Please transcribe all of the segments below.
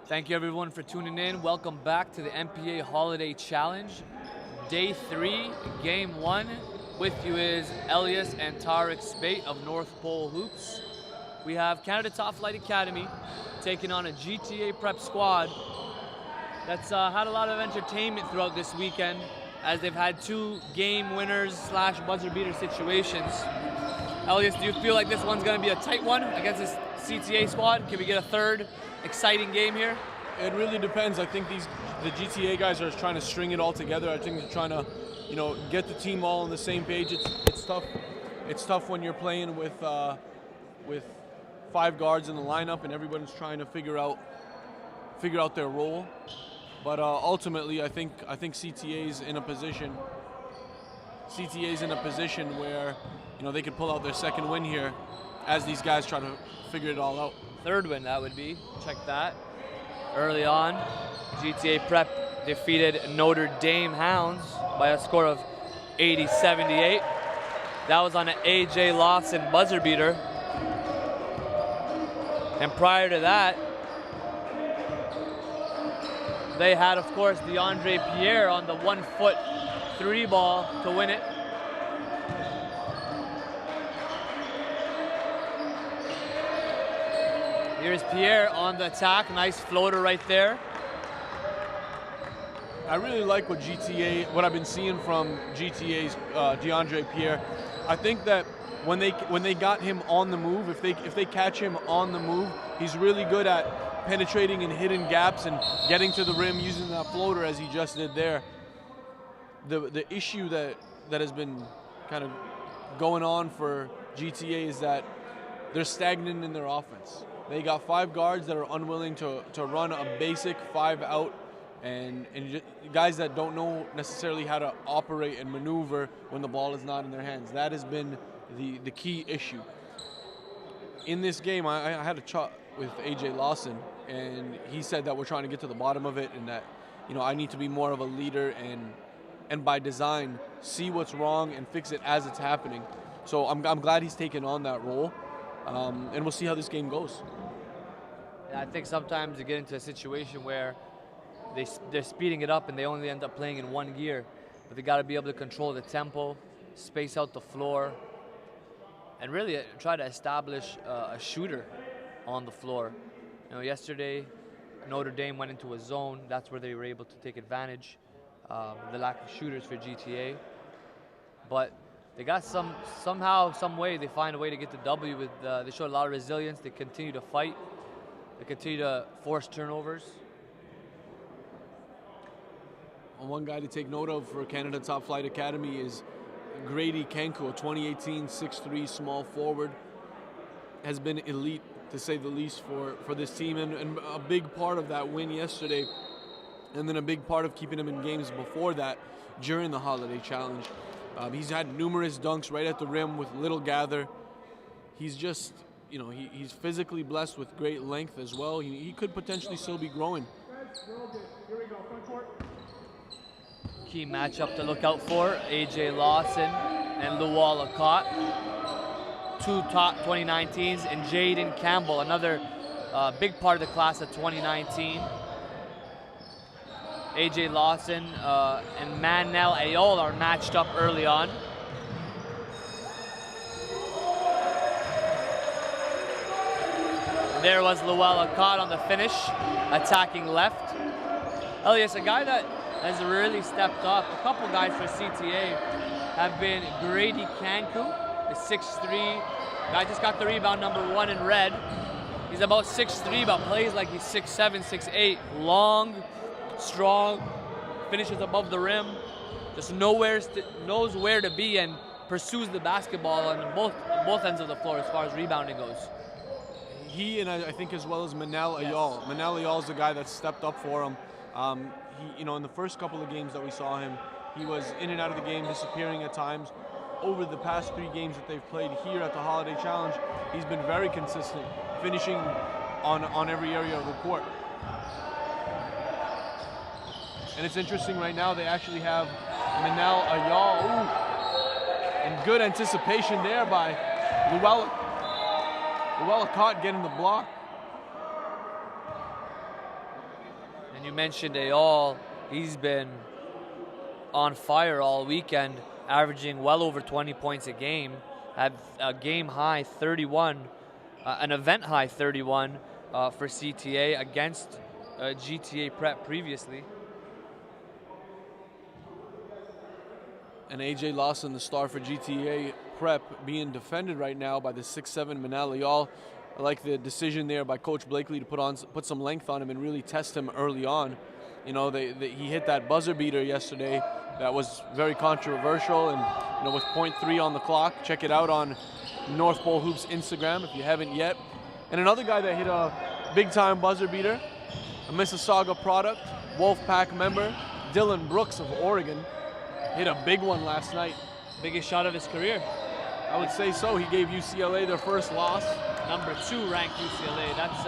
Thank you everyone for tuning in. Welcome back to the MPA Holiday Challenge. Day 3, Game 1. With you is Elias and Tarek Spate of North Pole Hoops. We have Canada Top Flight Academy taking on a GTA prep squad that's had a lot of entertainment throughout this weekend as they've had 2 game winners / buzzer beater situations. Elias, do you feel like this one's going to be a tight one against this CTA squad? Can we get a third exciting game here? It really depends. I think the GTA guys are trying to string it all together. I think they're trying to, get the team all on the same page. It's tough. It's tough when you're playing with 5 guards in the lineup and everyone's trying to figure out their role. But ultimately, I think CTA's in a position where they could pull out their second win here as these guys try to figure it all out. Third win, that would be. Check that. Early on, GTA Prep defeated Notre Dame Hounds by a score of 80-78. That was on an AJ Lawson buzzer beater. And prior to that, they had, of course, DeAndre Pierre on the 1-foot 3-ball to win it. Here's Pierre on the attack. Nice floater right there. I really like what I've been seeing from GTA's DeAndre Pierre. I think that when they got him on the move, if they catch him on the move, he's really good at penetrating and hitting gaps and getting to the rim using that floater as he just did there. The issue that has been kind of going on for GTA is that they're stagnant in their offense. They got 5 guards that are unwilling to run a basic 5-out, and guys that don't know necessarily how to operate and maneuver when the ball is not in their hands. That has been the key issue. In this game, I had a chat with AJ Lawson, and he said that we're trying to get to the bottom of it, and that I need to be more of a leader and by design see what's wrong and fix it as it's happening. So I'm glad he's taken on that role. And we'll see how this game goes. I think sometimes you get into a situation where they're speeding it up and they only end up playing in one gear. But they got to be able to control the tempo, space out the floor, and really try to establish a shooter on the floor. Yesterday, Notre Dame went into a zone. That's where they were able to take advantage of the lack of shooters for GTA. But they got somehow, some way, they find a way to get the W. They showed a lot of resilience. They continue to fight. They continue to force turnovers. One guy to take note of for Canada Top Flight Academy is Grady Kanko, a 2018 6'3" small forward. Has been elite, to say the least, for this team, and a big part of that win yesterday, and then a big part of keeping him in games before that during the Holiday Challenge. He's had numerous dunks right at the rim with little gather. He's just, he's physically blessed with great length as well. He could potentially still be growing. Key matchup to look out for, AJ Lawson and Luwal Akot. 2 top 2019s, and Jaden Campbell, another big part of the class of 2019. AJ Lawson and Manel Ayol are matched up early on. There was Luwal Akot on the finish, attacking left. Elias, a guy that has really stepped up, a couple guys for CTA have been Grady Kanku, the 6'3", guy just got the rebound, number 1 in red. He's about 6'3", but plays like he's 6'7", 6'8", long, strong, finishes above the rim, just knows where to be and pursues the basketball on both ends of the floor as far as rebounding goes. He and I think as well as Manel Ayol. Yes. Manel Ayol is the guy that stepped up for him. He, in the first couple of games that we saw him, he was in and out of the game, disappearing at times. Over the past 3 games that they've played here at the Holiday Challenge, he's been very consistent, finishing on every area of the court. And it's interesting right now, they actually have Manel Ayol. Ooh, and good anticipation there by Luwal Akot getting the block. And you mentioned Ayal. He's been on fire all weekend, averaging well over 20 points a game. Had a game high 31, an event high 31 for CTA against GTA Prep previously. And AJ Lawson, the star for GTA Prep, being defended right now by the 6'7" Manal Ayal. I like the decision there by Coach Blakely to put some length on him and really test him early on. You know, he hit that buzzer beater yesterday that was very controversial, and you know, with .3 on the clock. Check it out on North Pole Hoops Instagram if you haven't yet. And another guy that hit a big-time buzzer beater, a Mississauga product, Wolfpack member, Dylan Brooks of Oregon, hit a big one last night. Biggest shot of his career. I would say so. He gave UCLA their first loss. Number 2 ranked UCLA. That's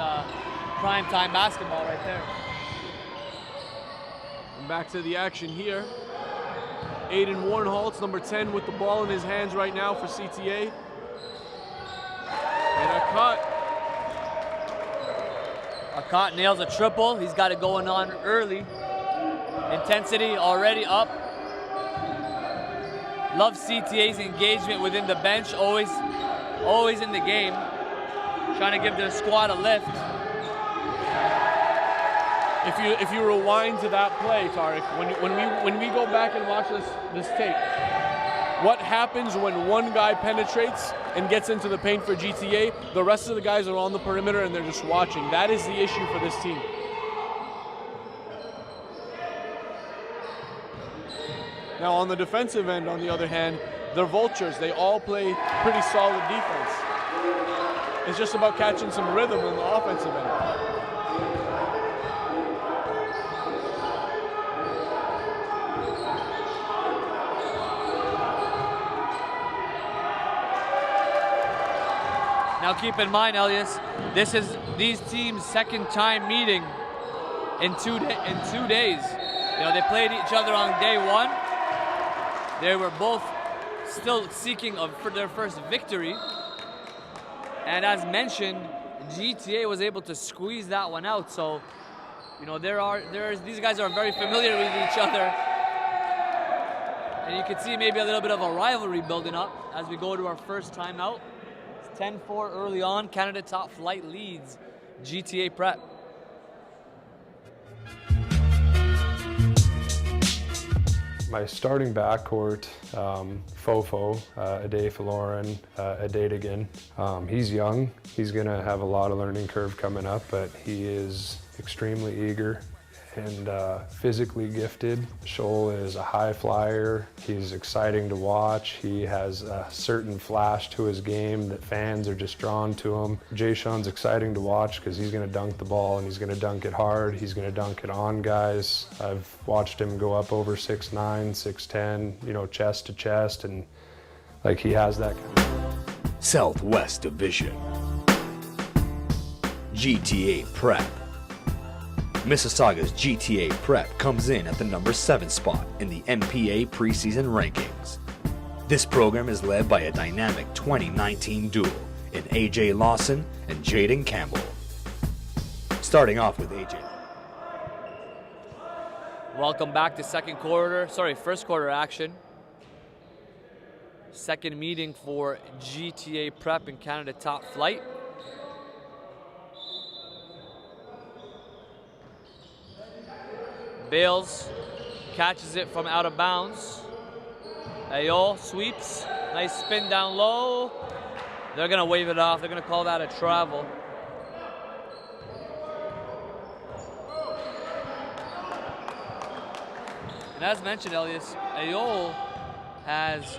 prime time basketball right there. And back to the action here. Aiden Warnholtz, number 10, with the ball in his hands right now for CTA. And a cut. Akot nails a triple. He's got it going on early. Intensity already up. Love CTA's engagement within the bench, always in the game, trying to give their squad a lift. If you rewind to that play, Tariq, when we go back and watch this tape, what happens when one guy penetrates and gets into the paint for GTA? The rest of the guys are on the perimeter and they're just watching. That is the issue for this team. Now on the defensive end, on the other hand, they're vultures. They all play pretty solid defense. It's just about catching some rhythm on the offensive end. Now keep in mind, Elias, this is these teams' second time meeting in 2 days. You know, they played each other on day 1. They were both still seeking for their first victory. And as mentioned, GTA was able to squeeze that one out. So, you know, these guys are very familiar with each other. And you can see maybe a little bit of a rivalry building up as we go to our first timeout. It's 10-4 early on. Canada Top Flight leads GTA Prep. My starting backcourt, Fofo, Ade Faloran, Adedigan. He's young. He's going to have a lot of learning curve coming up, but he is extremely eager and physically gifted. Shoal is a high flyer. He's exciting to watch. He has a certain flash to his game that fans are just drawn to him. Jay-Sean's exciting to watch because he's going to dunk the ball and he's going to dunk it hard. He's going to dunk it on guys. I've watched him go up over 6'9", 6'10", you know, chest to chest, and like he has that kind of... Southwest Division. GTA Prep. Mississauga's GTA Prep comes in at the number 7 spot in the MPA preseason rankings. This program is led by a dynamic 2019 duo in AJ Lawson and Jaden Campbell. Starting off with AJ. Welcome back to first quarter action. Second meeting for GTA Prep and Canada Top Flight. Bales catches it from out of bounds. Ayol sweeps. Nice spin down low. They're going to wave it off. They're going to call that a travel. And as mentioned, Elias, Ayol has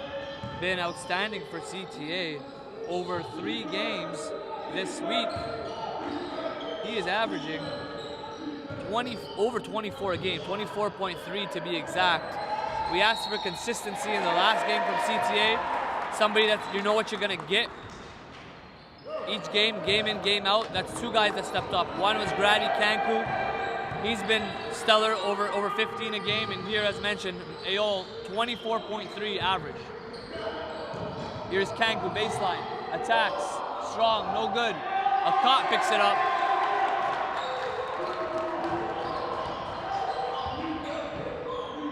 been outstanding for CTA over 3 games this week. He is averaging over 24 a game, 24.3 to be exact. We asked for consistency in the last game from CTA. Somebody that you know what you're gonna get. Each game in, game out. That's 2 guys that stepped up. One was Grady Kanku. He's been stellar, over 15 a game, and here, as mentioned, Ayol 24.3 average. Here's Kanku, baseline, attacks, strong, no good. Akot picks it up.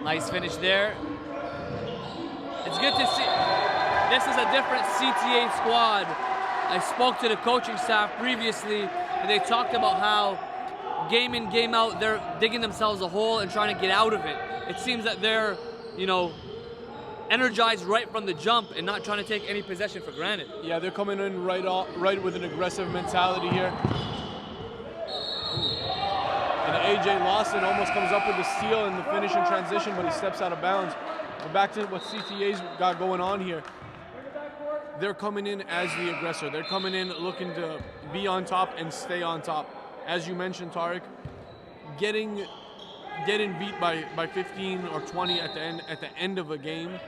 Nice finish there. It's good to see. This is a different CTA squad. I spoke to the coaching staff previously, and they talked about how game in, game out, they're digging themselves a hole and trying to get out of it. It seems that they're, energized right from the jump and not trying to take any possession for granted. Yeah, they're coming in right with an aggressive mentality here. And AJ Lawson almost comes up with the steal and the finish in transition, but he steps out of bounds. But back to what CTA's got going on here. They're coming in as the aggressor. They're coming in looking to be on top and stay on top. As you mentioned, Tarek, getting beat by 15 or 20 at the end of a game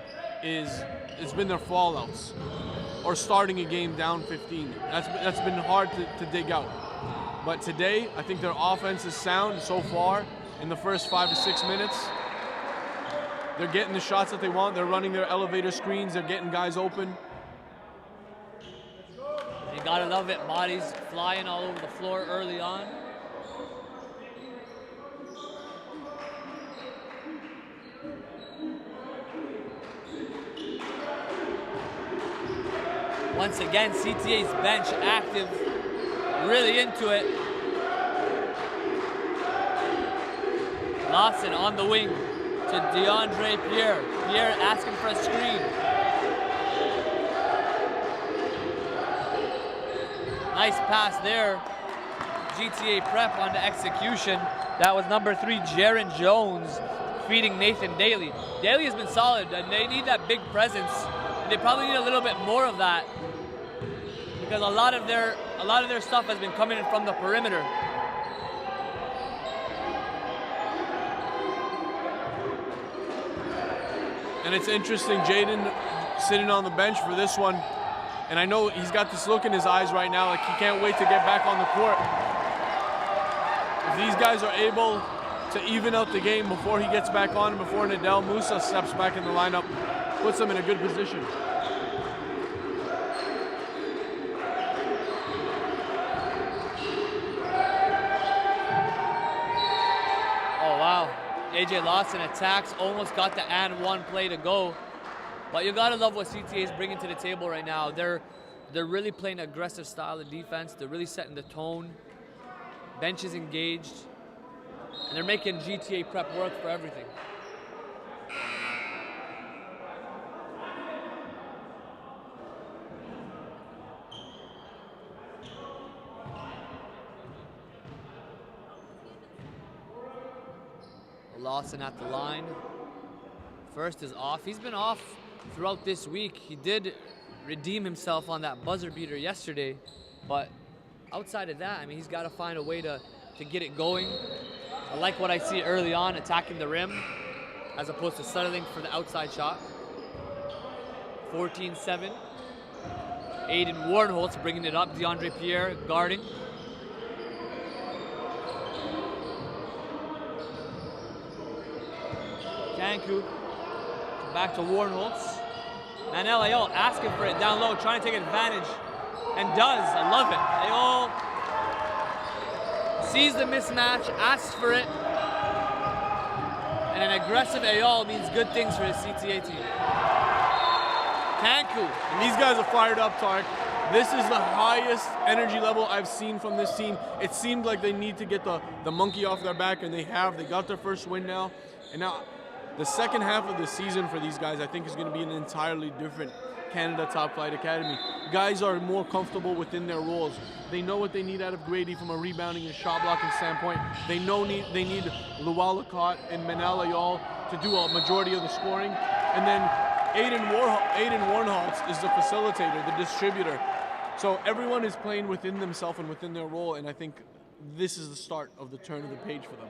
it's been their fallouts, or starting a game down 15. That's been hard to dig out. But today, I think their offense is sound so far in the first 5 to 6 minutes. They're getting the shots that they want. They're running their elevator screens. They're getting guys open. You gotta love it. Bodies flying all over the floor early on. Once again, CTA's bench active, really into it. Lawson on the wing to DeAndre Pierre. Pierre asking for a screen. Nice pass there. GTA prep on the execution. That was number 3, Jaron Jones, feeding Nathan Daly. Daly has been solid, and they need that big presence. They probably need a little bit more of that, because a lot of their stuff has been coming in from the perimeter. And it's interesting, Jaden sitting on the bench for this one. And I know he's got this look in his eyes right now, like he can't wait to get back on the court. If these guys are able to even out the game before he gets back on, before Nadel Musa steps back in the lineup, puts them in a good position. Oh, wow. AJ Lawson attacks, almost got the and one play to go. But you gotta love what CTA is bringing to the table right now. They're really playing an aggressive style of defense. They're really setting the tone. Bench is engaged, and they're making GTA prep work for everything. Lawson at the line. First is off. He's been off throughout this week. He did redeem himself on that buzzer beater yesterday, but outside of that, I mean, he's got to find a way to get it going. I like what I see early on, attacking the rim as opposed to settling for the outside shot. 14-7. Aiden Warnholtz bringing it up. DeAndre Pierre guarding. Kanku back to Warnholtz. Manel Ayol asking for it down low, trying to take advantage, and does. I love it. Ayol sees the mismatch, asks for it, and an aggressive Ayol means good things for the CTA team. Kanku. And these guys are fired up, Tarek. This is the highest energy level I've seen from this team. It seemed like they need to get the monkey off their back, and they have. They got their first win now. And now the second half of the season for these guys, I think, is going to be an entirely different Canada Top Flight Academy. Guys are more comfortable within their roles. They know what they need out of Grady from a rebounding and shot blocking standpoint. They know they need Luwalicott and Manel Ayol to do a majority of the scoring. And then Aiden Warnholtz is the facilitator, the distributor. So everyone is playing within themselves and within their role, and I think this is the start of the turn of the page for them.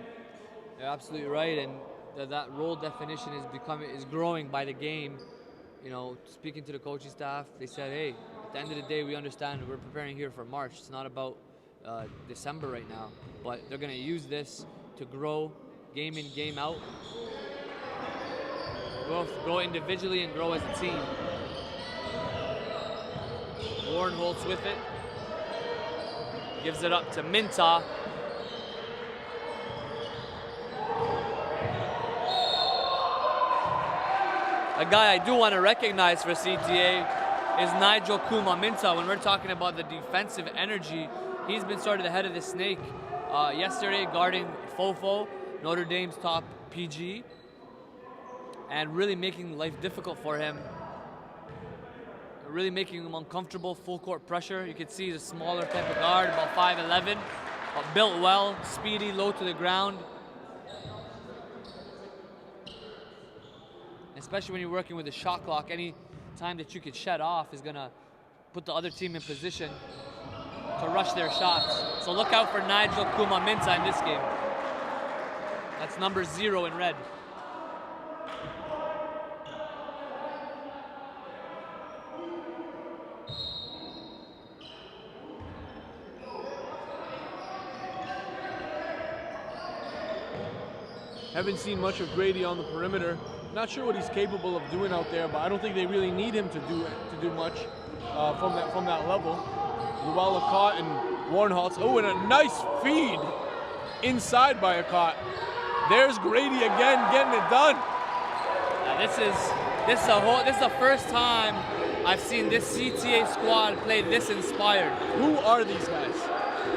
You're absolutely right, and that role definition is growing by the game. You know, speaking to the coaching staff, they said, hey, at the end of the day, we understand we're preparing here for March. It's not about December right now, but they're going to use this to grow game in, game out. Grow individually and grow as a team. Warnholtz with it. Gives it up to Minta. A guy I do want to recognize for CTA is Nigel Kuma-Minta. When we're talking about the defensive energy, he's been sort of the head of the snake. Yesterday, guarding Fofo, Notre Dame's top PG, and really making life difficult for him. Really making him uncomfortable, full court pressure. You can see he's a smaller type of guard, about 5'11", built well, speedy, low to the ground. Especially when you're working with a shot clock, any time that you could shut off is gonna put the other team in position to rush their shots. So look out for Nigel Kuma-Minta in this game. That's number 0 in red. Haven't seen much of Grady on the perimeter. Not sure what he's capable of doing out there, but I don't think they really need him to do much from that level. Luella caught and Warnholtz. Oh, and a nice feed inside by a caught. There's Grady again getting it done. This is the first time I've seen this CTA squad play this inspired. Who are these guys?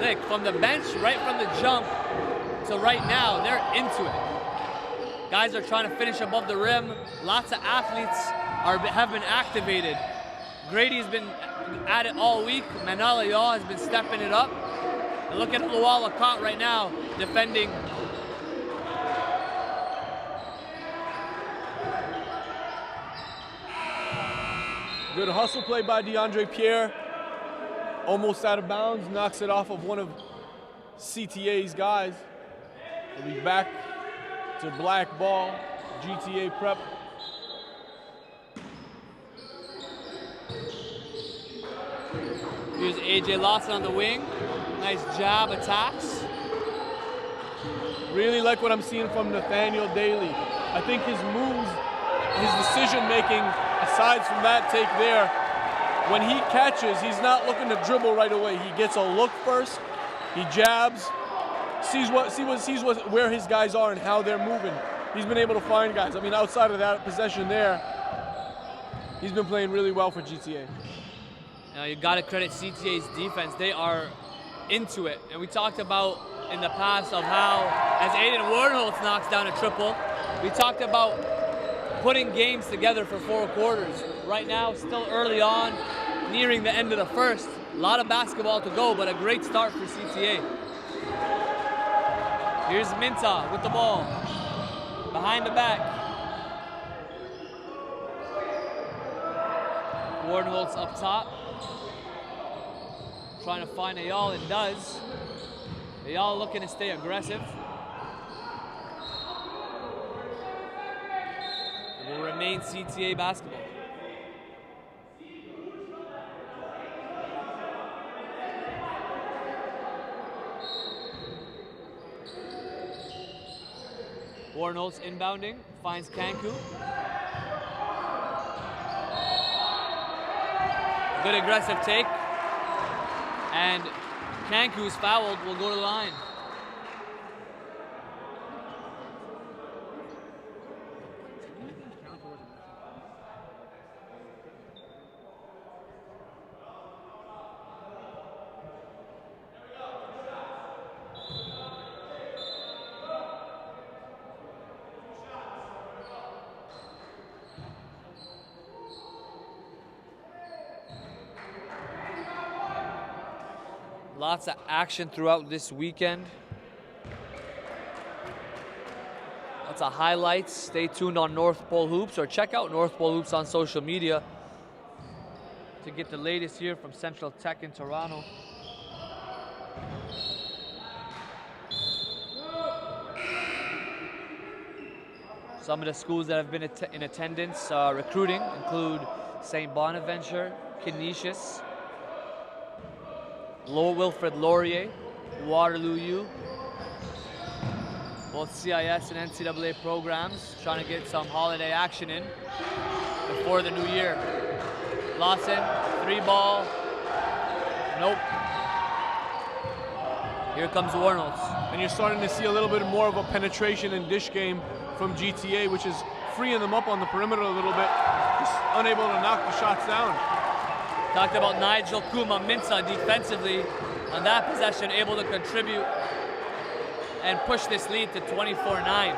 Nick, from the bench, right from the jump to right now, they're into it. Guys are trying to finish above the rim. Lots of athletes have been activated. Grady's been at it all week. Manala Yaw has been stepping it up. And look at Luala Cott right now, defending. Good hustle play by DeAndre Pierre. Almost out of bounds, knocks it off of one of CTA's guys. We'll be back to black ball, GTA prep. Here's AJ Lawson on the wing. Nice jab attacks. Really like what I'm seeing from Nathaniel Daly. I think his moves, his decision making, aside from that take there, when he catches, he's not looking to dribble right away. He gets a look first, he jabs, sees where his guys are and how they're moving. He's been able to find guys. I mean, outside of that possession there, he's been playing really well for GTA. Now you got to credit CTA's defense. They are into it. And we talked about in the past of how, as Aiden Warnholtz knocks down a triple, we talked about putting games together for 4 quarters. Right now, still early on, nearing the end of the first. A lot of basketball to go, but a great start for CTA. Here's Minta with the ball. Behind the back. Warnholtz up top. Trying to find Ayal and does. Ayal looking to stay aggressive. It will remain CTA basketball. Warnholtz inbounding, finds Kanku. Good aggressive take. And Kanku's fouled, will go to the line. Lots of action throughout this weekend. Lots of highlights. Stay tuned on North Pole Hoops or check out North Pole Hoops on social media to get the latest here from Central Tech in Toronto. Some of the schools that have been in attendance recruiting include St. Bonaventure, Canisius, Wilfrid Laurier, Waterloo U, both CIS and NCAA programs trying to get some holiday action in before the new year. Lawson, 3-ball, nope. Here comes Warnholtz. And you're starting to see a little bit more of a penetration and dish game from GTA, which is freeing them up on the perimeter a little bit, just unable to knock the shots down. Talked about Nigel Kuma-Mensah defensively on that possession, able to contribute and push this lead to 24-9.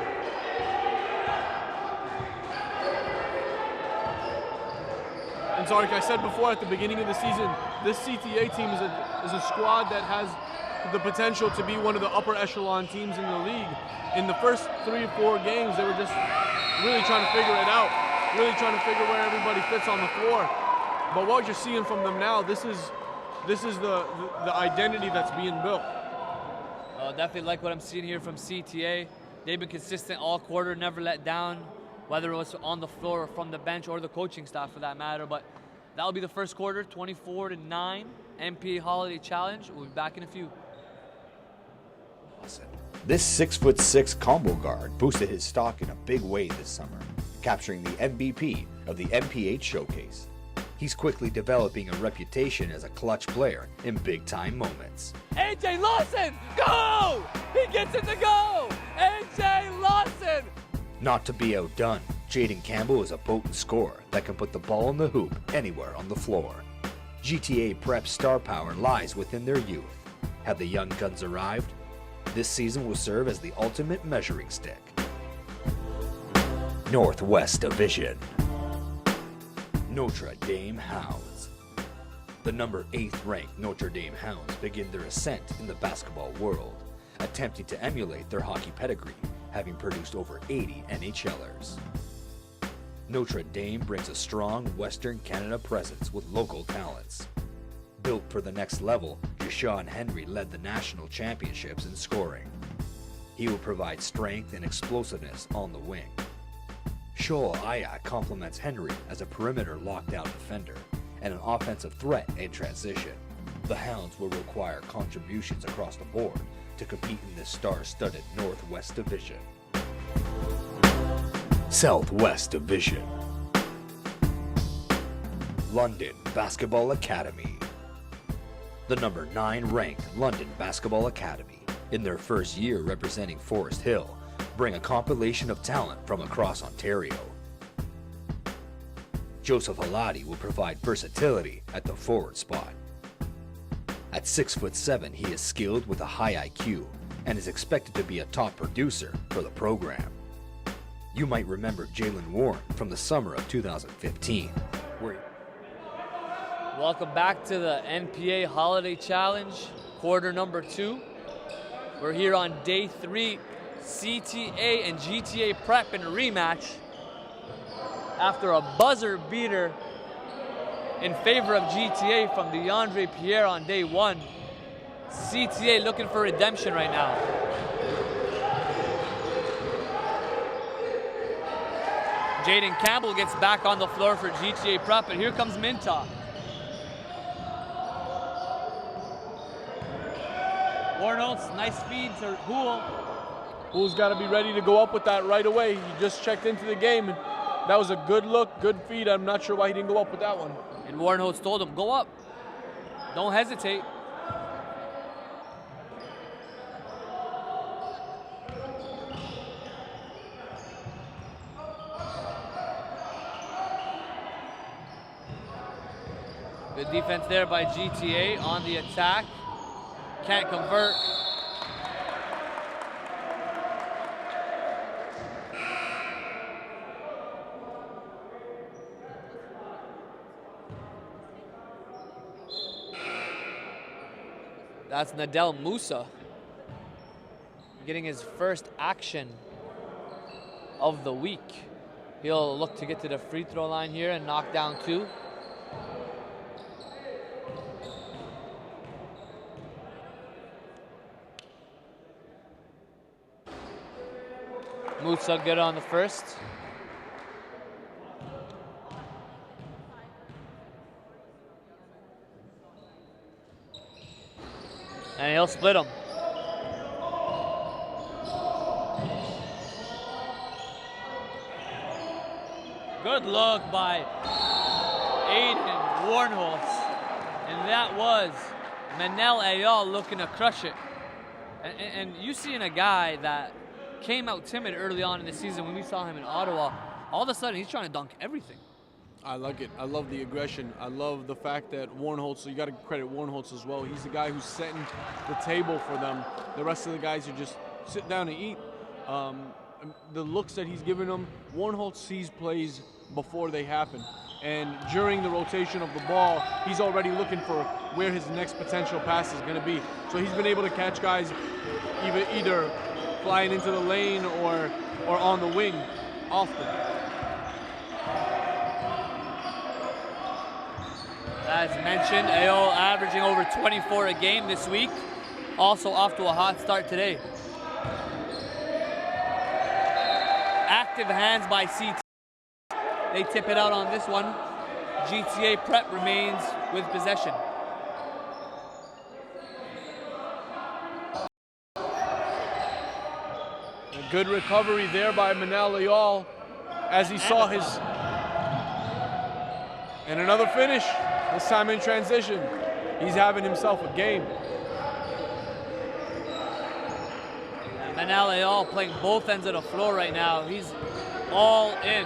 And so, like I said before at the beginning of the season, this CTA team is a squad that has the potential to be one of the upper echelon teams in the league. In the first 3 or 4 games, they were just really trying to figure it out, really trying to figure where everybody fits on the floor. But what you're seeing from them now, this is the identity that's being built. Definitely like what I'm seeing here from CTA. They've been consistent all quarter, never let down, whether it was on the floor or from the bench or the coaching staff for that matter. But that'll be the first quarter, 24-9, MPA Holiday Challenge. We'll be back in a few. This 6'6" combo guard boosted his stock in a big way this summer, capturing the MVP of the MPH Showcase. He's quickly developing a reputation as a clutch player in big-time moments. AJ Lawson, go! He gets it to go! AJ Lawson! Not to be outdone, Jaden Campbell is a potent scorer that can put the ball in the hoop anywhere on the floor. GTA Prep's star power lies within their youth. Have the young guns arrived? This season will serve as the ultimate measuring stick. Northwest Division. Notre Dame Hounds. The number 8th ranked Notre Dame Hounds begin their ascent in the basketball world, attempting to emulate their hockey pedigree, having produced over 80 NHLers. Notre Dame brings a strong Western Canada presence with local talents. Built for the next level, Deshaun Henry led the national championships in scoring. He will provide strength and explosiveness on the wing. Shoal Aya complements Henry as a perimeter lockdown defender and an offensive threat in transition. The Hounds will require contributions across the board to compete in this star-studded Northwest Division. Southwest Division. London Basketball Academy. The number 9 ranked London Basketball Academy, in their first year representing Forest Hill, bring a compilation of talent from across Ontario. Joseph Halati will provide versatility at the forward spot. At 6'7", he is skilled with a high IQ and is expected to be a top producer for the program. You might remember Jalen Warren from the summer of 2015. Welcome back to the NPA Holiday Challenge, quarter number 2. We're here on day 3. CTA and GTA Prep in a rematch after a buzzer beater in favor of GTA from DeAndre Pierre on day 1. CTA looking for redemption right now. Jaden Campbell gets back on the floor for GTA Prep, and here comes Minta. Warnotes, nice feed to Hool. Hool's got to be ready to go up with that right away. He just checked into the game, and that was a good look, good feed. I'm not sure why he didn't go up with that one. And Warnotes told him, go up. Don't hesitate. Good defense there by GTA on the attack. Can't convert. That's Nadel Musa getting his first action of the week. He'll look to get to the free throw line here and knock down 2. Musa good on the first. And he'll split them. Good look by Aiden Warnholtz. And that was Manel Ayal looking to crush it. And you seeing a guy that came out timid early on in the season when we saw him in Ottawa, all of a sudden he's trying to dunk everything. I like it. I love the aggression. I love the fact that Warnholtz, so you got to credit Warnholtz as well. He's the guy who's setting the table for them. The rest of the guys who just sit down and eat. The looks that he's giving them, Warnholtz sees plays before they happen. And during the rotation of the ball, he's already looking for where his next potential pass is going to be. So he's been able to catch guys either flying into the lane or on the wing often. As mentioned, Ayo averaging over 24 a game this week. Also off to a hot start today. Active hands by CTA. They tip it out on this one. GTA Prep remains with possession. A good recovery there by Manal Ayal as he saw his... And another finish, this time in transition. He's having himself a game. Manal Ayal playing both ends of the floor right now. He's all in.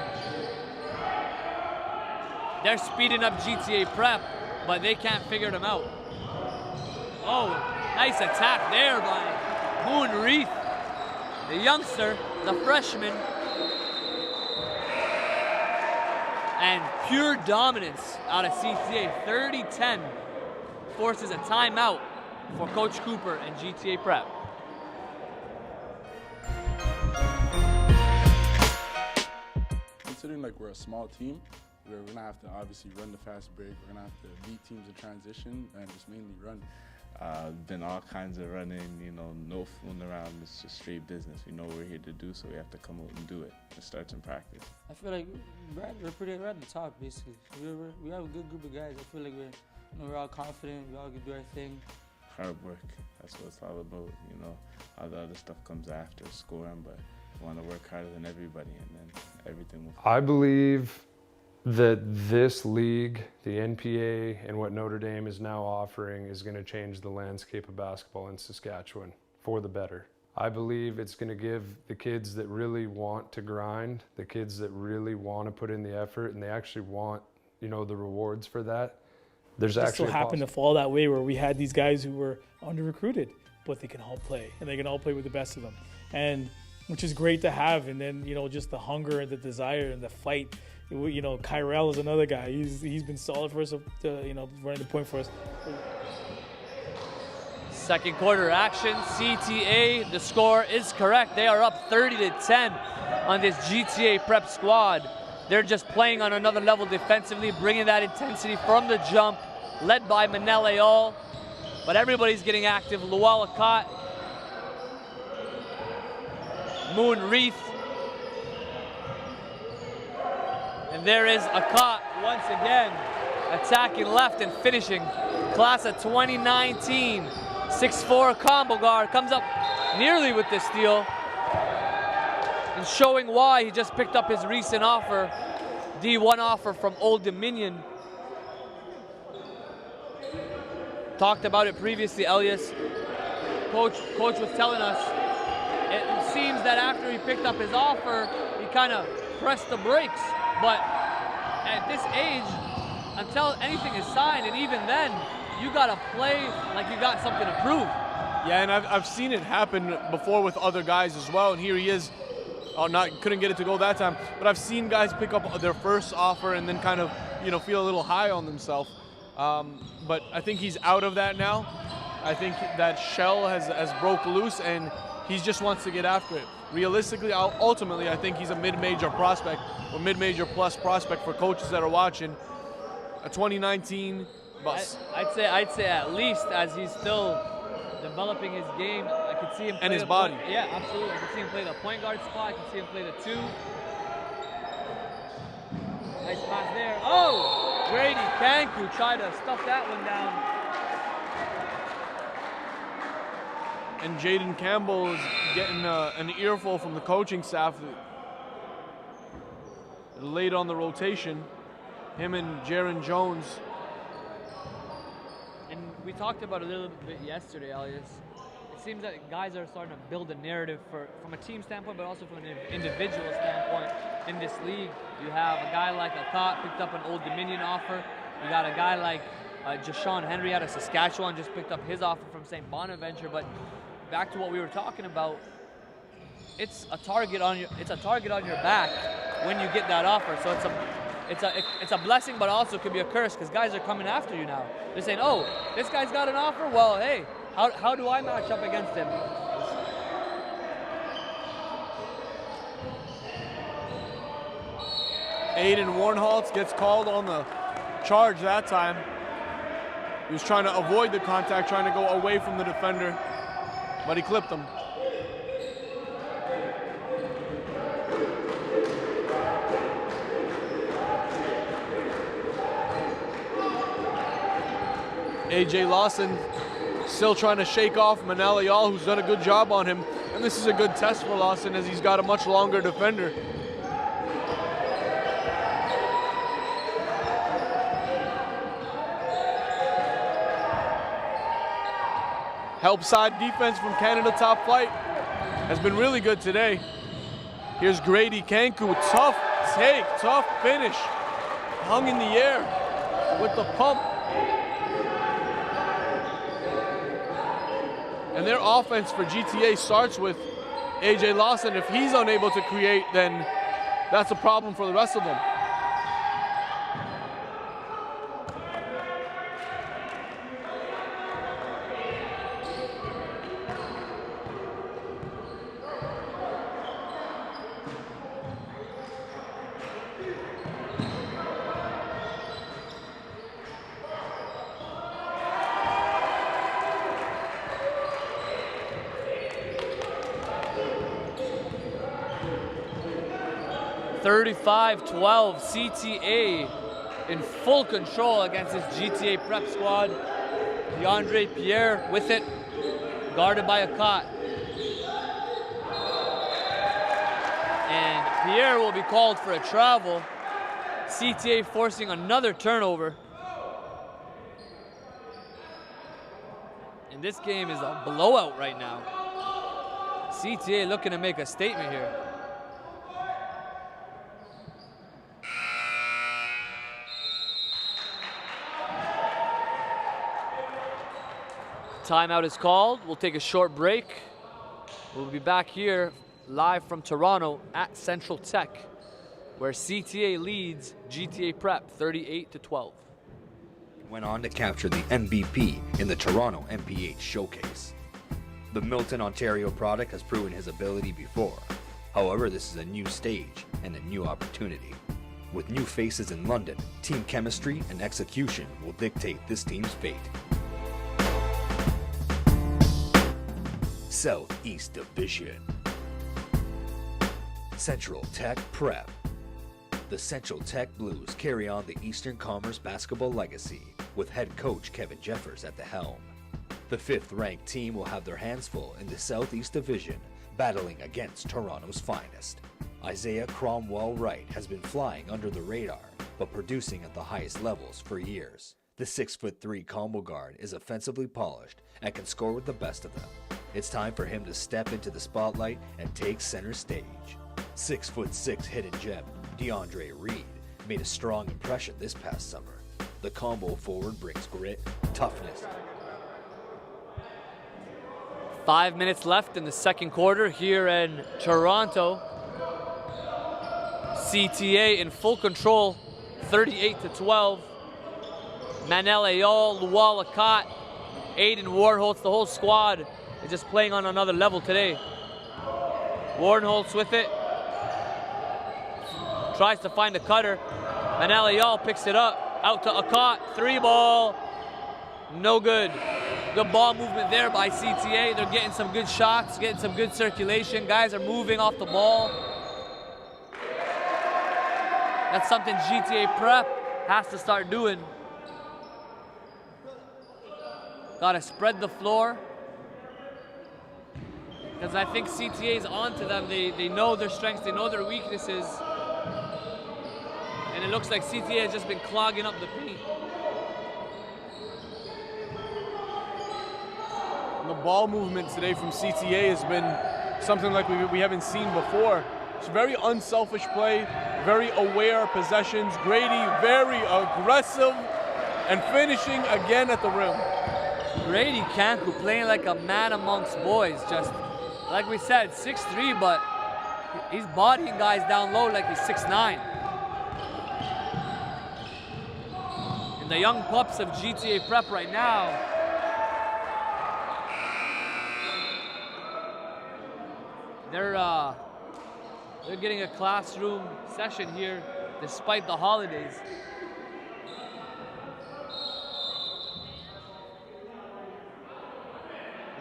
They're speeding up GTA Prep, but they can't figure them out. Oh, nice attack there by Moon Reith, the youngster, the freshman. And pure dominance out of CTA, 30-10, forces a timeout for Coach Cooper and GTA Prep. Considering like we're a small team, we're gonna have to obviously run the fast break. We're gonna have to beat teams in transition and just mainly run. Been all kinds of running, you know, no fooling around. It's just straight business. We know what we're here to do, so we have to come out and do it. It starts in practice. I feel like we're pretty right at the top, basically. We have a good group of guys. I feel like we're all confident. We all can do our thing. Hard work. That's what it's all about. You know, all the other stuff comes after scoring, but we want to work harder than everybody, and then everything will. I believe that this league, the NPA, and what Notre Dame is now offering is going to change the landscape of basketball in Saskatchewan for the better. I believe it's going to give the kids that really want to grind, the kids that really want to put in the effort, and they actually want, you know, the rewards for that. There's It actually still happened to fall that way where we had these guys who were under-recruited, but they can all play, and they can all play with the best of them, and which is great to have. And then, you know, just the hunger and the desire and the fight. You know, Kyrell is another guy. He's been solid for us, you know, running the point for us. Second quarter action, CTA, the score is correct. They are up 30-10 on this GTA Prep squad. They're just playing on another level defensively, bringing that intensity from the jump, led by Manal Ayal. But everybody's getting active. Lual Akat, Moon Reith. And there is Akat once again, attacking left and finishing. Class of 2019, 6'4" combo guard, comes up nearly with the steal. And showing why he just picked up his recent offer, D1 offer from Old Dominion. Talked about it previously, Elias. Coach was telling us, it seems that after he picked up his offer, he kind of pressed the brakes. But at this age, until anything is signed, and even then, you gotta play like you got something to prove. Yeah, and I've seen it happen before with other guys as well, and here he is. Couldn't get it to go that time, but I've seen guys pick up their first offer and then kind of, you know, feel a little high on themselves. But I think he's out of that now. I think that shell has broke loose, and he just wants to get after it. Realistically, ultimately, I think he's a mid-major prospect or mid-major plus prospect for coaches that are watching. A 2019 bus. I'd say at least as he's still developing his game. I could see him play and his body. Yeah, absolutely. I could see him play the point guard spot. I could see him play the 2. Nice pass there. Oh! Grady Kanku tried to stuff that one down. And Jaden Campbell is getting an earful from the coaching staff. Late on the rotation, him and Jaron Jones. And we talked about it a little bit yesterday, Elias. seems that guys are starting to build a narrative from a team standpoint, but also from an individual standpoint. In this league, you have a guy like Akot picked up an Old Dominion offer. You got a guy like Jashawn Henry out of Saskatchewan just picked up his offer from St. Bonaventure. But back to what we were talking about, it's a target on your back when you get that offer. So it's a blessing, but also could be a curse because guys are coming after you now. They're saying, oh, this guy's got an offer. Well, hey, how do I match up against him? Aiden Warnholtz gets called on the charge that time. He was trying to avoid the contact, trying to go away from the defender, but he clipped him. AJ Lawson still trying to shake off Manel Ayal, who's done a good job on him. And this is a good test for Lawson as he's got a much longer defender. Help side defense from Canada Top Flight has been really good today. Here's Grady Kanku, tough take, tough finish. Hung in the air with the pump. And their offense for GTA starts with AJ Lawson. If he's unable to create, then that's a problem for the rest of them. (35-12) CTA in full control against this GTA prep squad. DeAndre Pierre with it, guarded by Akot. And Pierre will be called for a travel. CTA forcing another turnover. And this game is a blowout right now. CTA looking to make a statement here. Timeout is called. We'll take a short break. We'll be back here live from Toronto at Central Tech, where CTA leads GTA Prep 38-12. Went on to capture the MVP in the Toronto MPH Showcase. The Milton, Ontario product has proven his ability before. However, this is a new stage and a new opportunity. With new faces in London, team chemistry and execution will dictate this team's fate. Southeast Division. Central Tech Prep. The Central Tech Blues carry on the Eastern Commerce basketball legacy with head coach Kevin Jeffers at the helm. The 5th-ranked team will have their hands full in the Southeast Division, battling against Toronto's finest. Isaiah Cromwell Wright has been flying under the radar, but producing at the highest levels for years. The 6'3" combo guard is offensively polished and can score with the best of them. It's time for him to step into the spotlight and take center stage. 6'6" hidden gem DeAndre Reed made a strong impression this past summer. The combo forward brings grit, toughness. 5 minutes left in the second quarter here in Toronto. CTA in full control, 38-12. Manel Ayal, Luwal Akot, Aiden Warnholtz, the whole squad is just playing on another level today. Warnholtz with it. Tries to find a cutter. Manel Ayal picks it up. Out to Akot. 3-ball. No good. Good ball movement there by CTA. They're getting some good shots, getting some good circulation. Guys are moving off the ball. That's something GTA Prep has to start doing. Gotta spread the floor. Because I think CTA is onto them. They know their strengths, they know their weaknesses. And it looks like CTA has just been clogging up the paint. the ball movement today from CTA has been something like we haven't seen before. It's very unselfish play, very aware possessions. Grady very aggressive and finishing again at the rim. Grady Kanku playing like a man amongst boys. Just like we said, 6'3", but he's bodying guys down low like he's 6'9". And the young pups of GTA Prep right now, they're getting a classroom session here despite the holidays.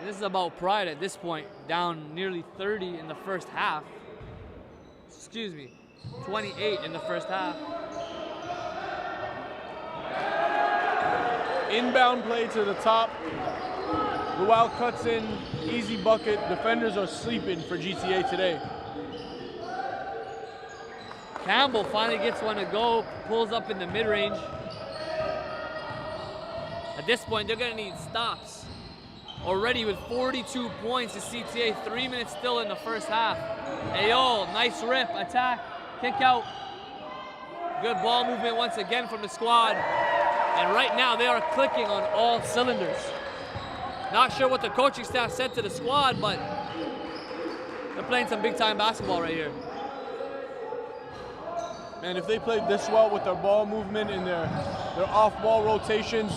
This is about pride at this point, down nearly 30 in the first half. Excuse me, 28 in the first half. Inbound play to the top. Luau cuts in, easy bucket. Defenders are sleeping for GTA today. Campbell finally gets one to go, pulls up in the mid-range. At this point, they're gonna need stops. Already with 42 points to CTA, 3 minutes still in the first half. Ayo, nice rip, attack, kick out. Good ball movement once again from the squad. And right now they are clicking on all cylinders. Not sure what the coaching staff said to the squad, but they're playing some big time basketball right here. Man, if they played this well with their ball movement and their off-ball rotations,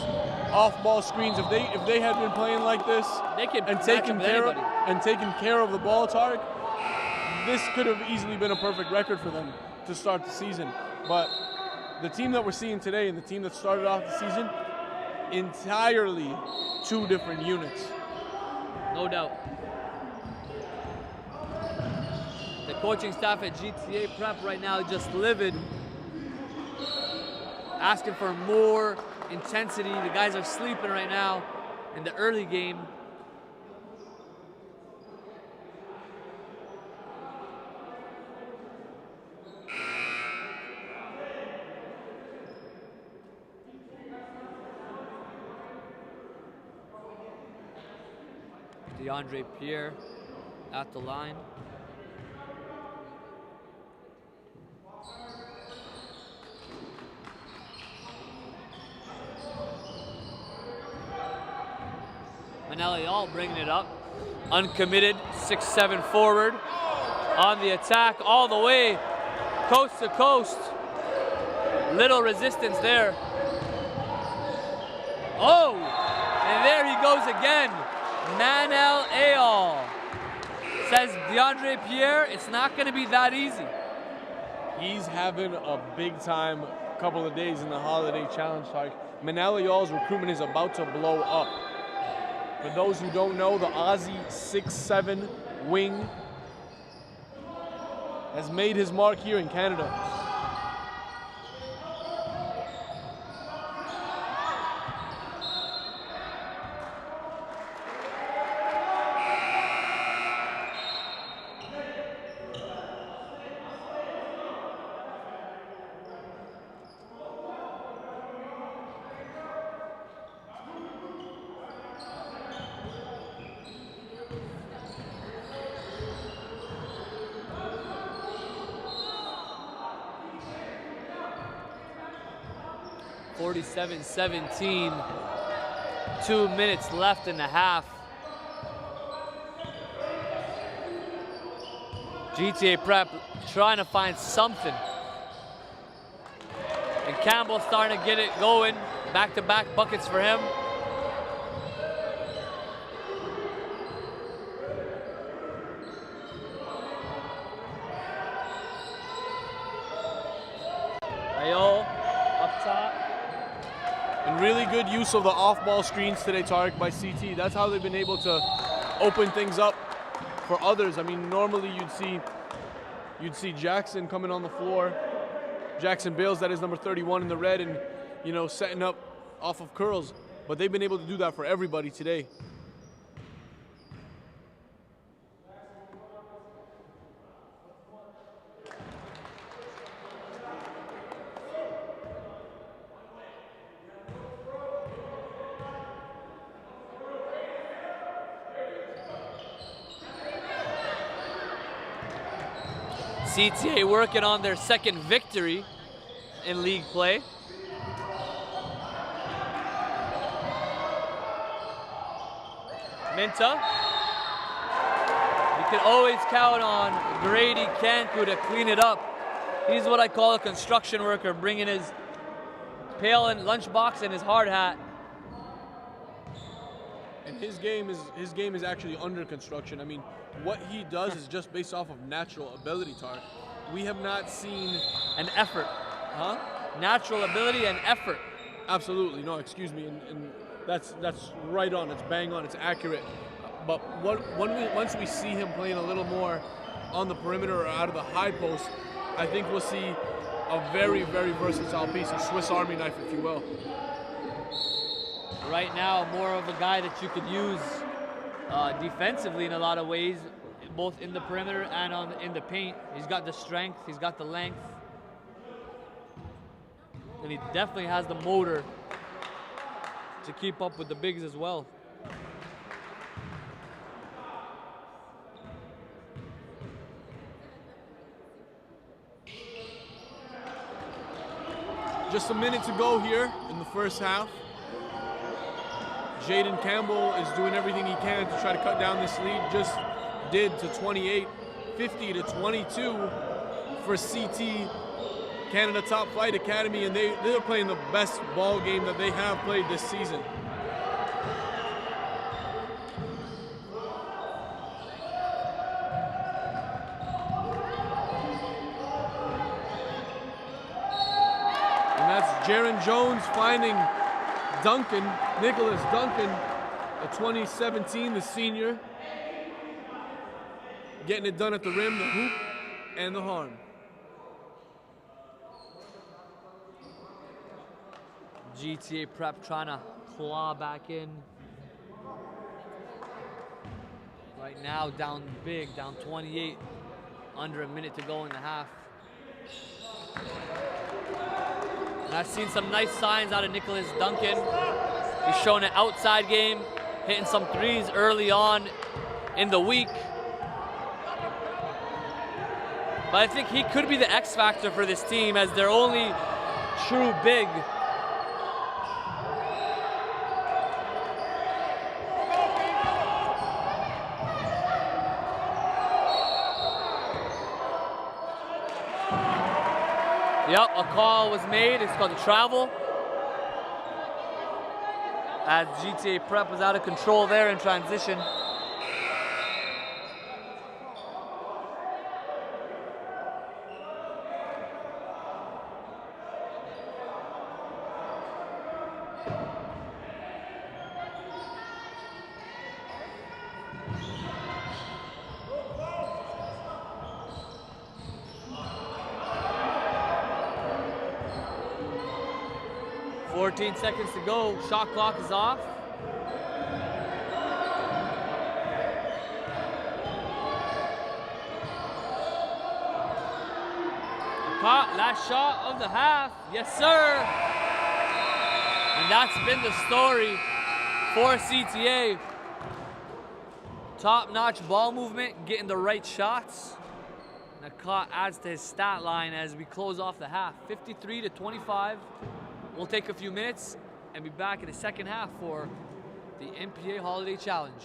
off-ball screens, if they had been playing like this and taking care of the ball, Tarek, this could have easily been a perfect record for them to start the season. But the team that we're seeing today and the team that started off the season, entirely two different units. No doubt. The coaching staff at GTA Prep right now just livid, asking for more intensity. The guys are sleeping right now in the early game. DeAndre Pierre at the line. Manelli all bringing it up. Uncommitted, 6'7" forward. On the attack all the way, coast to coast. Little resistance there. Oh, and there he goes again. Manel Ayal. Says DeAndre Pierre, it's not going to be that easy. He's having a big time couple of days in the Holiday Challenge, Tarek. Manel Ayal's recruitment is about to blow up. For those who don't know, the Aussie 6'7" wing has made his mark here in Canada. (47-17). 2 minutes left in the half. GTA Prep trying to find something. And Campbell starting to get it going. Back-to-back buckets for him. Ayo, up top. And really good use of the off-ball screens today, Tarek, by CT. That's how they've been able to open things up for others. I mean, normally you'd see Jackson coming on the floor. Jackson Bales, that is number 31 in the red, and setting up off of curls. But they've been able to do that for everybody today. CTA working on their second victory in league play. Minta. You can always count on Grady Cantu to clean it up. He's what I call a construction worker, bringing his pail and lunchbox and his hard hat. And his game is actually under construction. I mean, what he does is just based off of natural ability, Tar. We have not seen an effort. Huh? Natural ability and effort. Absolutely. No, excuse me. And that's right on. It's bang on. It's accurate. But once we see him playing a little more on the perimeter or out of the high post, I think we'll see a very, very versatile piece, a Swiss Army knife, if you will. Right now, more of a guy that you could use defensively in a lot of ways, both in the perimeter and in the paint. He's got the strength, he's got the length, and he definitely has the motor to keep up with the bigs as well. Just a minute to go here in the first half. Jaden Campbell is doing everything he can to try to cut down this lead. Just did to 28, 50 to 22 for CT Canada Top Flight Academy, and they're playing the best ball game that they have played this season. Jaron Jones finding Nicholas Duncan, the 2017, the senior, getting it done at the rim, the hoop, and the horn. GTA Prep trying to claw back in. Right now, down big, down 28, under a minute to go in the half. And I've seen some nice signs out of Nicholas Duncan. He's shown an outside game, hitting some threes early on in the week. But I think he could be the X factor for this team as their only true big. Yep, a call was made. It's called a travel. As GTA Prep was out of control there in transition. Seconds to go. Shot clock is off. Last shot of the half. Yes, sir. And that's been the story for CTA. Top-notch ball movement, getting the right shots. Nakat adds to his stat line as we close off the half. 53 to 25. We'll take a few minutes and be back in the second half for the NPA Holiday Challenge.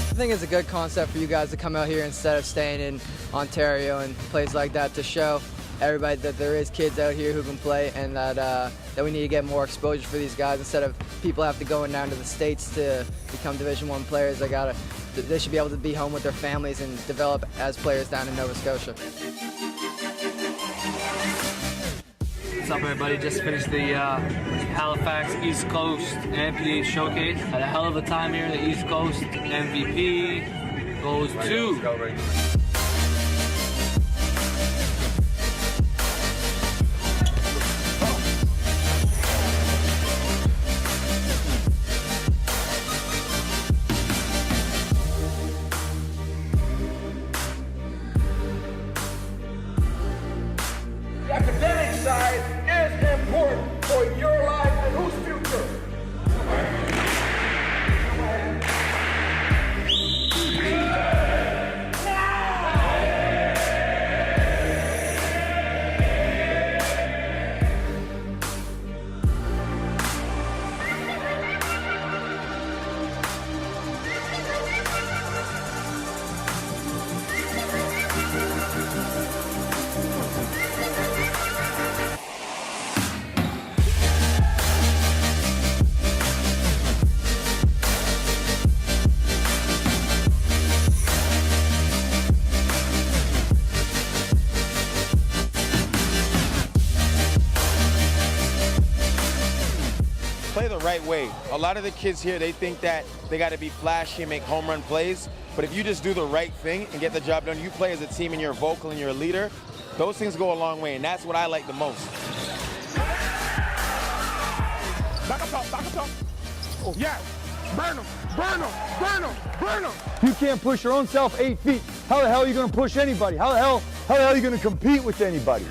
I think it's a good concept for you guys to come out here instead of staying in Ontario and places like that to show everybody that there is kids out here who can play, and that we need to get more exposure for these guys instead of people have to going down to the States to become Division I players. They should be able to be home with their families and develop as players down in Nova Scotia. What's up, everybody? Just finished the Halifax East Coast MPA Showcase. Had a hell of a time here in the East Coast. MVP goes to... The academic side is important for your life and whose future. Play the right way. A lot of the kids here, they think that they got to be flashy and make home run plays, but if you just do the right thing and get the job done, you play as a team and you're vocal and you're a leader, those things go a long way, and that's what I like the most. Back up top, back up top. Oh, yeah. Burn them, burn them, burn them, burn them. You can't push your own self 8 feet. How the hell are you going to push anybody? How the hell are you going to compete with anybody?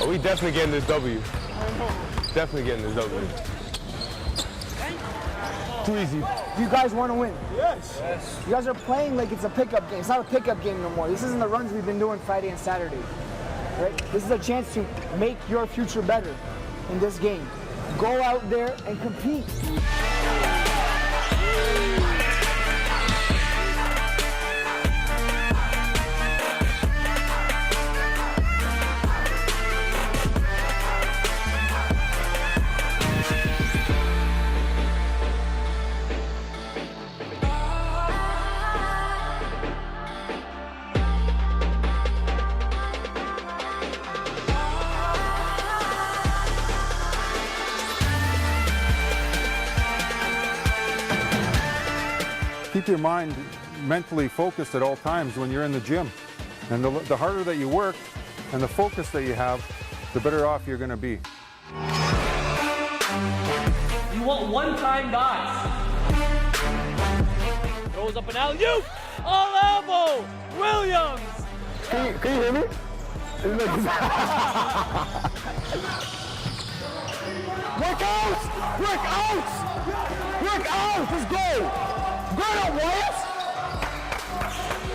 We definitely getting this W. Definitely getting this W. Too easy. You guys want to win? Yes. You guys are playing like it's a pickup game. It's not a pickup game no more. This isn't the runs we've been doing Friday and Saturday. Right? This is a chance to make your future better in this game. Go out there and compete. Keep your mind mentally focused at all times when you're in the gym. And the harder that you work and the focus that you have, the better off you're going to be. You want one-time guys. Throws up an alley-oop. All elbow. Williams. Can you hear me? Work out! Work out! Work out! Let's go! Go now, Warriors!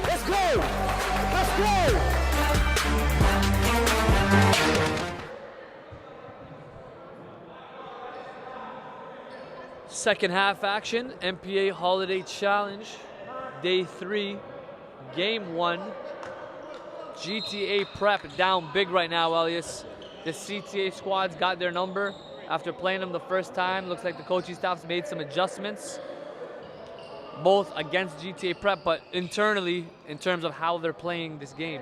Let's go! Let's go! Second half action, MPA Holiday Challenge, Day 3, Game 1. GTA Prep down big right now, Elias. The CTA squad's got their number after playing them the first time. Looks like the coaching staff's made some adjustments, both against GTA Prep, but internally in terms of how they're playing this game.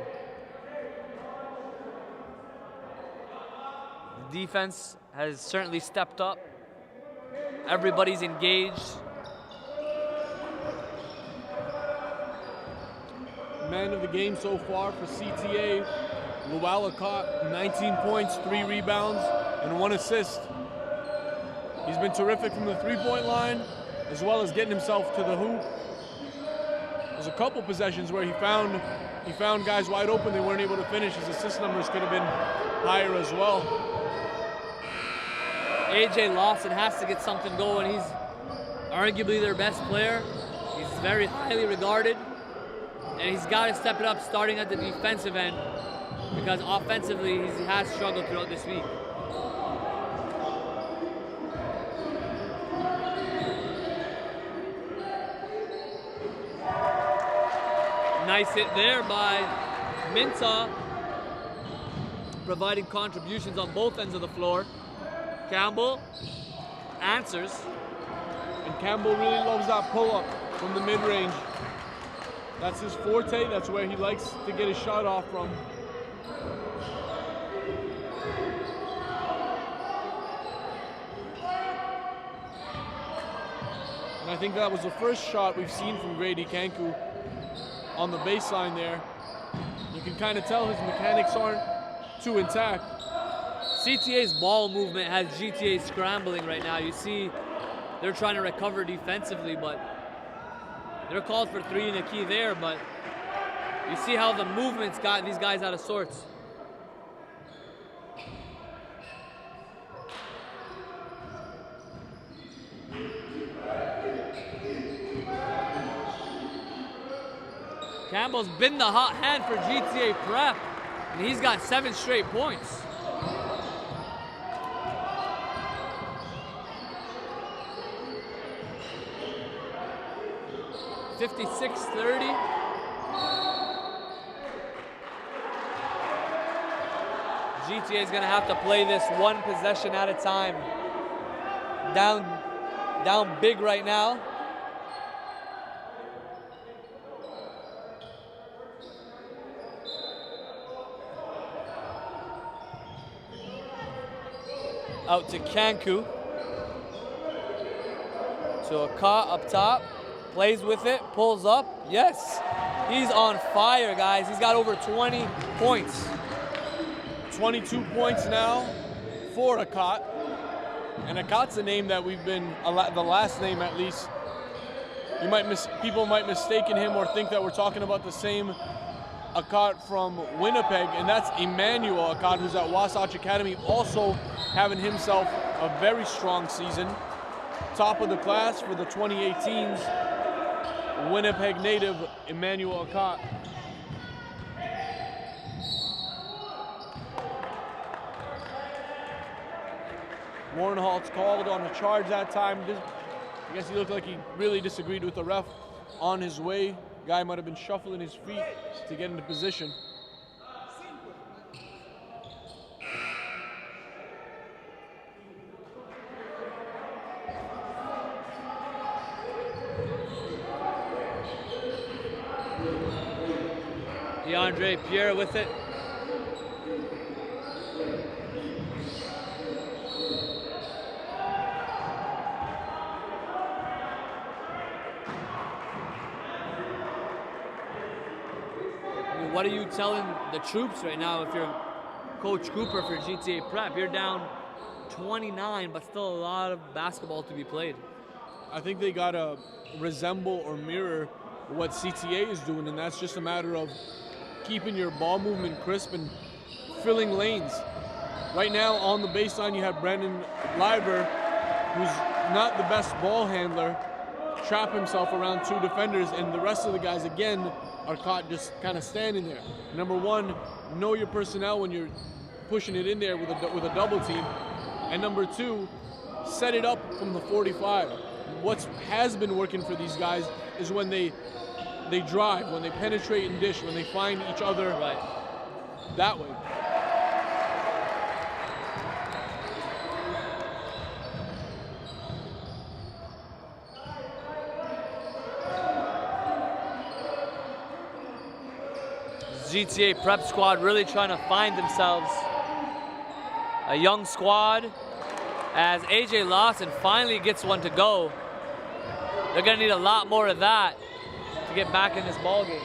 The defense has certainly stepped up. Everybody's engaged. Man of the game so far for CTA Luala caught 19 points, 3 rebounds, and 1 assist. He's been terrific from the three-point line, as well as getting himself to the hoop. There's a couple possessions where he found guys wide open. They weren't able to finish. His assist numbers could have been higher as well. AJ Lawson has to get something going. He's arguably their best player. He's very highly regarded, and he's got to step it up starting at the defensive end, because offensively he has struggled throughout this week. Nice hit there by Minta, providing contributions on both ends of the floor. Campbell answers. And Campbell really loves that pull-up from the mid-range. That's his forte. That's where he likes to get his shot off from. And I think that was the first shot we've seen from Grady Kanku on the baseline there. You can kind of tell his mechanics aren't too intact. CTA's ball movement has GTA scrambling right now. You see they're trying to recover defensively, but they're called for 3 in the key there, but you see how the movement's got these guys out of sorts. Campbell's been the hot hand for GTA Prep, and he's got 7 straight points. (56-30). GTA is going to have to play this one possession at a time. Down big right now. Out to Kanku. So Aka up top, plays with it, pulls up. Yes, he's on fire, guys. He's got over 20 points. 22 points now for Akat. And Akat's a name that we've been, the last name at least, people might mistaken him or think that we're talking about the same Akat from Winnipeg, and that's Emmanuel Akat, who's at Wasatch Academy, also having himself a very strong season. Top of the class for the 2018s, Winnipeg native Emmanuel Akat. Warren Holtz called on a charge that time. I guess he looked like he really disagreed with the ref on his way. Guy might have been shuffling his feet to get into position. DeAndre Pierre with it. What are you telling the troops right now if you're Coach Cooper for GTA Prep? You're down 29, but still a lot of basketball to be played. I think they got to resemble or mirror what CTA is doing, and that's just a matter of keeping your ball movement crisp and filling lanes. Right now on the baseline, you have Brandon Leiber, who's not the best ball handler, trap himself around 2 defenders, and the rest of the guys, again, are caught just kind of standing there. Number one, know your personnel when you're pushing it in there with a double team. And number two, set it up from the 45. What has been working for these guys is when they drive, when they penetrate and dish, when they find each other that way. GTA Prep squad really trying to find themselves. A young squad, as AJ Lawson finally gets one to go. They're gonna need a lot more of that to get back in this ball game.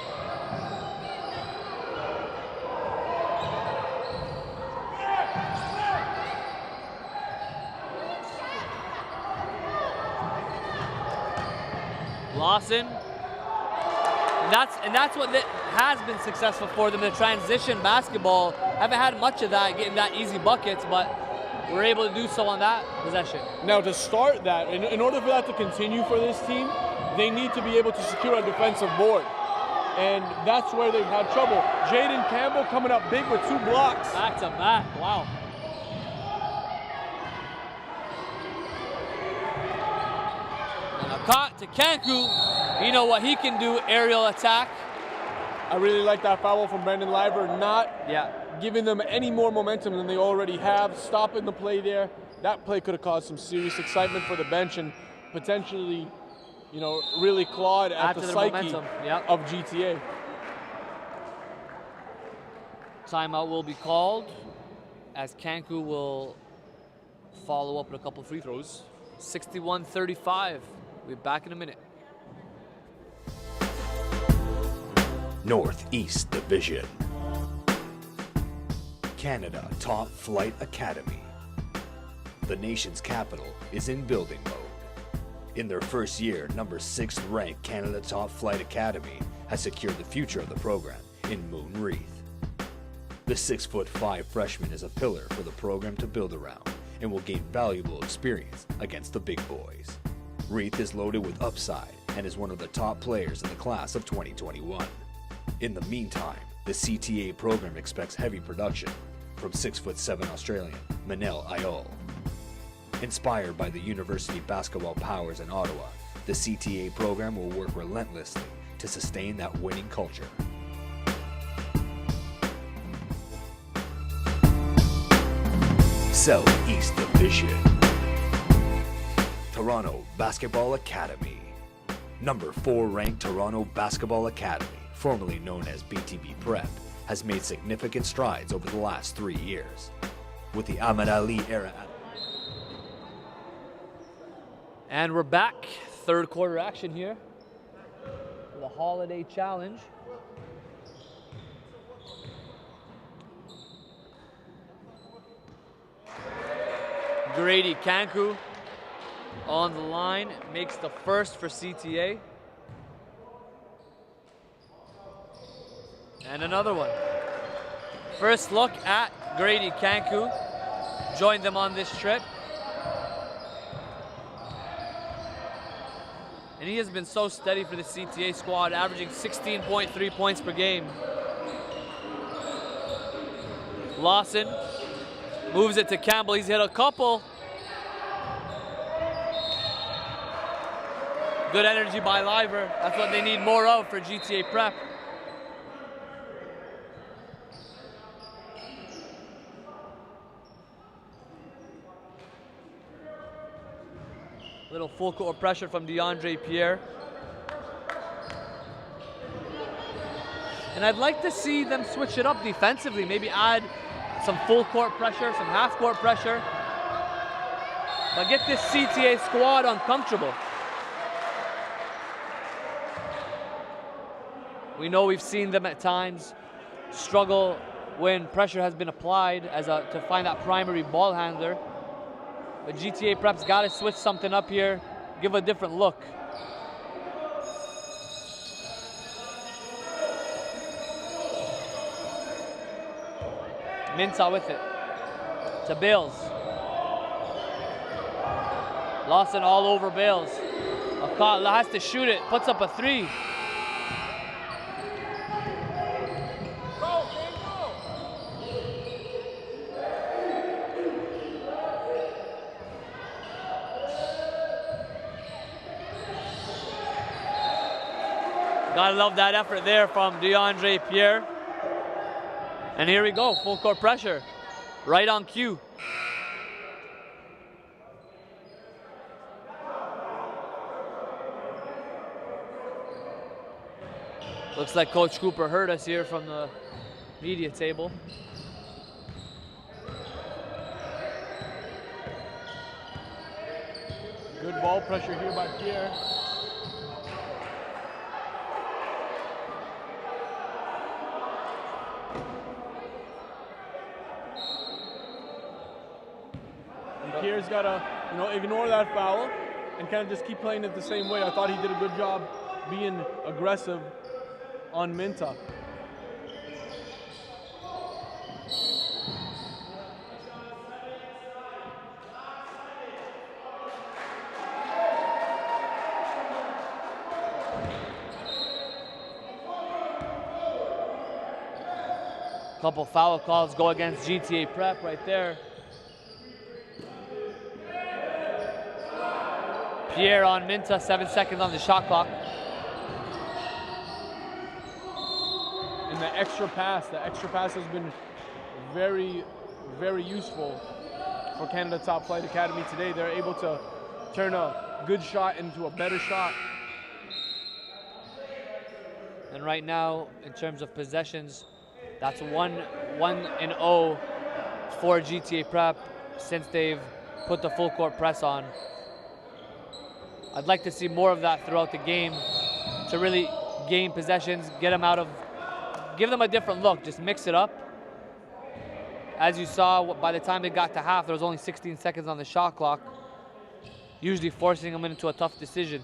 Lawson. And that's what has been successful for them in the transition basketball. Haven't had much of that, getting that easy buckets, but we're able to do so on that possession. Now to start that, in order for that to continue for this team, they need to be able to secure a defensive board. And that's where they've had trouble. Jaden Campbell coming up big with 2 blocks. Back to back, wow. And a cut to Kanku. You know what he can do, aerial attack. I really like that foul from Brandon Liver, not giving them any more momentum than they already have, stopping the play there. That play could have caused some serious excitement for the bench and potentially, you know, really clawed at the psyche of GTA. Timeout will be called as Kanku will follow up with a couple free throws. 61-35. We'll be back in a minute. Northeast Division. Canada Top Flight Academy. The nation's capital is in building mode. In their first year, number 6th ranked Canada Top Flight Academy has secured the future of the program in Moon Reith. The 6'5" freshman is a pillar for the program to build around and will gain valuable experience against the big boys. Reith is loaded with upside and is one of the top players in the class of 2021. In the meantime, the CTA program expects heavy production from 6'7" Australian Manel Ayol. Inspired by the university basketball powers in Ottawa, the CTA program will work relentlessly to sustain that winning culture. Southeast Division. Toronto Basketball Academy. Number 4 ranked Toronto Basketball Academy, formerly known as BTB Prep, has made significant strides over the last 3 years. With the Ahmed Ali era. And we're back. Third quarter action here for the Holiday Challenge. Grady Kanku on the line, makes the first for CTA. And another one. First look at Grady Kanku. Joined them on this trip. And he has been so steady for the CTA squad, averaging 16.3 points per game. Lawson moves it to Campbell. He's hit a couple. Good energy by Liver. That's what they need more of for GTA Prep. Little full court pressure from DeAndre Pierre. And I'd like to see them switch it up defensively, maybe add some full court pressure, some half court pressure. But get this CTA squad uncomfortable. We know we've seen them at times struggle when pressure has been applied to find that primary ball handler. But GTA Prep's got to switch something up here, give a different look. Minta with it to Bales. Lawson all over Bales. Akala has to shoot it, puts up a 3. Gotta love that effort there from DeAndre Pierre. And here we go, full court pressure, right on cue. Looks like Coach Cooper heard us here from the media table. Good ball pressure here by Pierre. Pierre's got to, ignore that foul. and kind of just keep playing it the same way. I thought he did a good job being aggressive on Minta. Couple foul calls go against GTA Prep right there. Pierre on Minta, 7 seconds on the shot clock. And the extra pass has been very, very useful for Canada Top Flight Academy today. They're able to turn a good shot into a better shot. And right now, in terms of possessions, that's 1-0 for GTA Prep since they've put the full court press on. I'd like to see more of that throughout the game to really gain possessions, get them out of, give them a different look, just mix it up. As you saw, by the time they got to half, there was only 16 seconds on the shot clock, usually forcing them into a tough decision.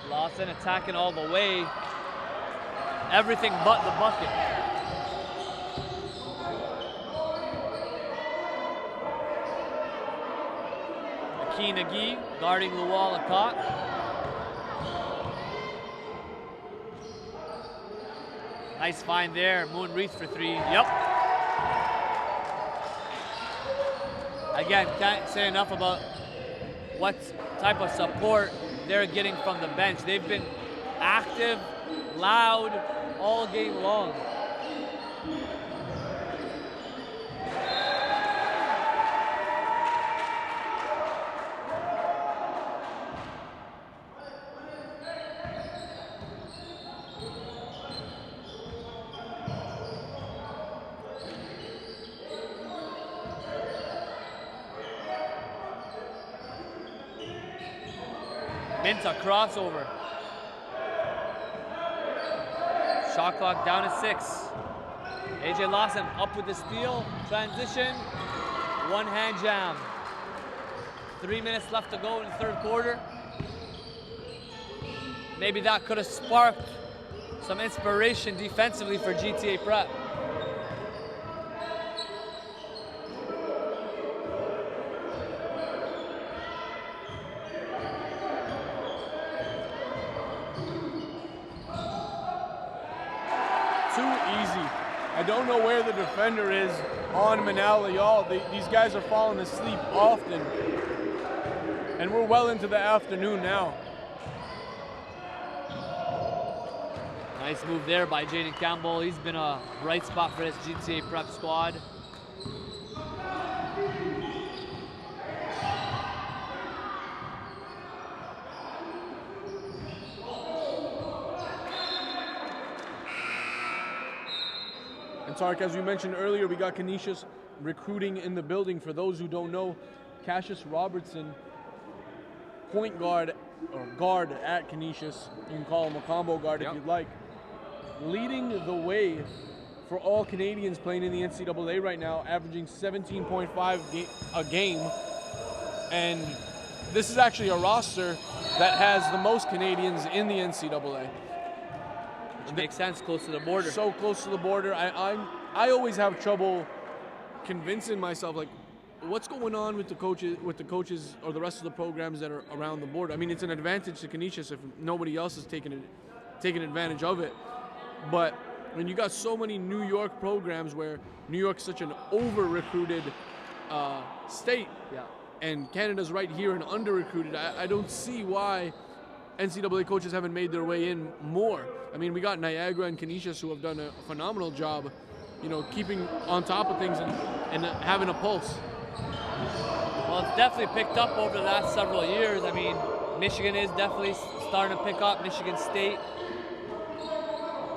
Lawson attacking all the way. Everything but the bucket. Aki Nagy guarding Luwal Akot. Nice find there. Moon Reith for three. Yep. Again, can't say enough about what type of support they're getting from the bench. They've been active, loud, all game long. Minta crossover. Shot clock down to 6. AJ Lawson up with the steal. Transition. One hand jam. 3 minutes left to go in the third quarter. Maybe that could have sparked some inspiration defensively for GTA Prep. I don't know where the defender is on Manal Leal. These guys are falling asleep often. And we're well into the afternoon now. Nice move there by Jaden Campbell. He's been a bright spot for this GTA Prep squad. Tarek, as we mentioned earlier, we got Canisius recruiting in the building. For those who don't know, Cassius Robertson, point guard or guard at Canisius, you can call him a combo guard if you'd like, leading the way for all Canadians playing in the NCAA right now, averaging 17.5 a game. And this is actually a roster that has the most Canadians in the NCAA. Which makes sense, close to the border. So close to the border. I always have trouble convincing myself, like, what's going on with the coaches or the rest of the programs that are around the border. I mean, it's an advantage to Canisius if nobody else is taking advantage of it. But when you got so many New York programs where New York's such an over-recruited state, and Canada's right here and under-recruited, I don't see why NCAA coaches haven't made their way in more. I mean, we got Niagara and Canisius who have done a phenomenal job, you know, keeping on top of things and having a pulse. Well, it's definitely picked up over the last several years. I mean, Michigan is definitely starting to pick up. Michigan State.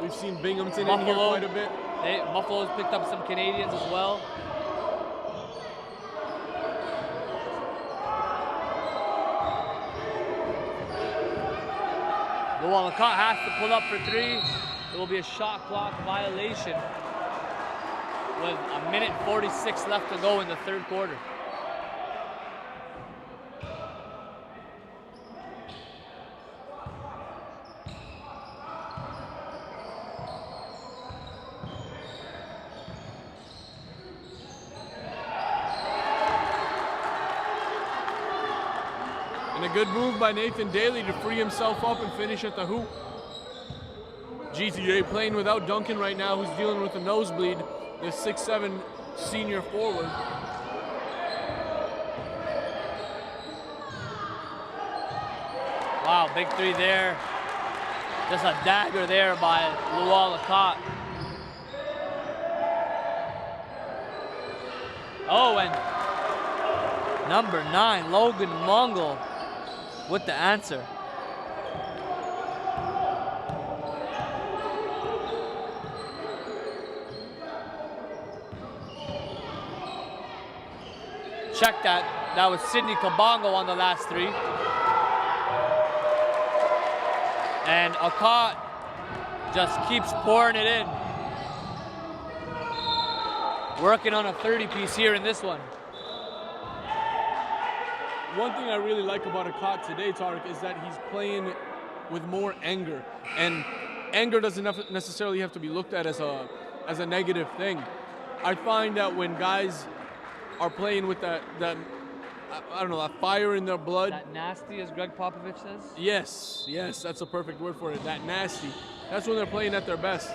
We've seen Binghamton in here quite a bit. Buffalo's picked up some Canadians as well. Luwal Akot has to pull up for three. It will be a shot clock violation. with a minute 46 left to go in the third quarter. And a good move by Nathan Daly to free himself up and finish at the hoop. GTA playing without Duncan right now, who's dealing with a nosebleed, the 6'7" senior forward. Wow, big three there. Just a dagger there by Luol Akot. Oh, and number 9, Logan Mongol with the answer. Check that. That was Sidney Kabongo on the last three. And Akot just keeps pouring it in. Working on a 30-piece here in this one. One thing I really like about Akot today, Tarek, is that he's playing with more anger. And anger doesn't necessarily have to be looked at as a negative thing. I find that when guys are playing with that I don't know, that fire in their blood. That nasty, as Greg Popovich says? Yes, that's a perfect word for it, that nasty. That's when they're playing at their best.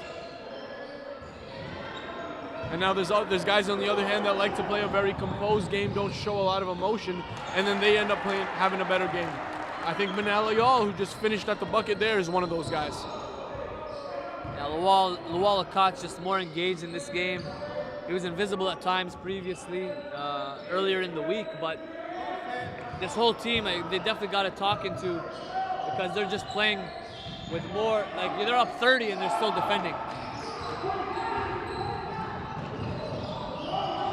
And now there's guys on the other hand that like to play a very composed game, don't show a lot of emotion, and then they end up having a better game. I think Manal Ayal, who just finished at the bucket there, is one of those guys. Yeah, Luol Akot's just more engaged in this game. He was invisible at times previously, earlier in the week, but this whole team, they definitely got it talking to, because they're just playing with more, like they're up 30 and they're still defending.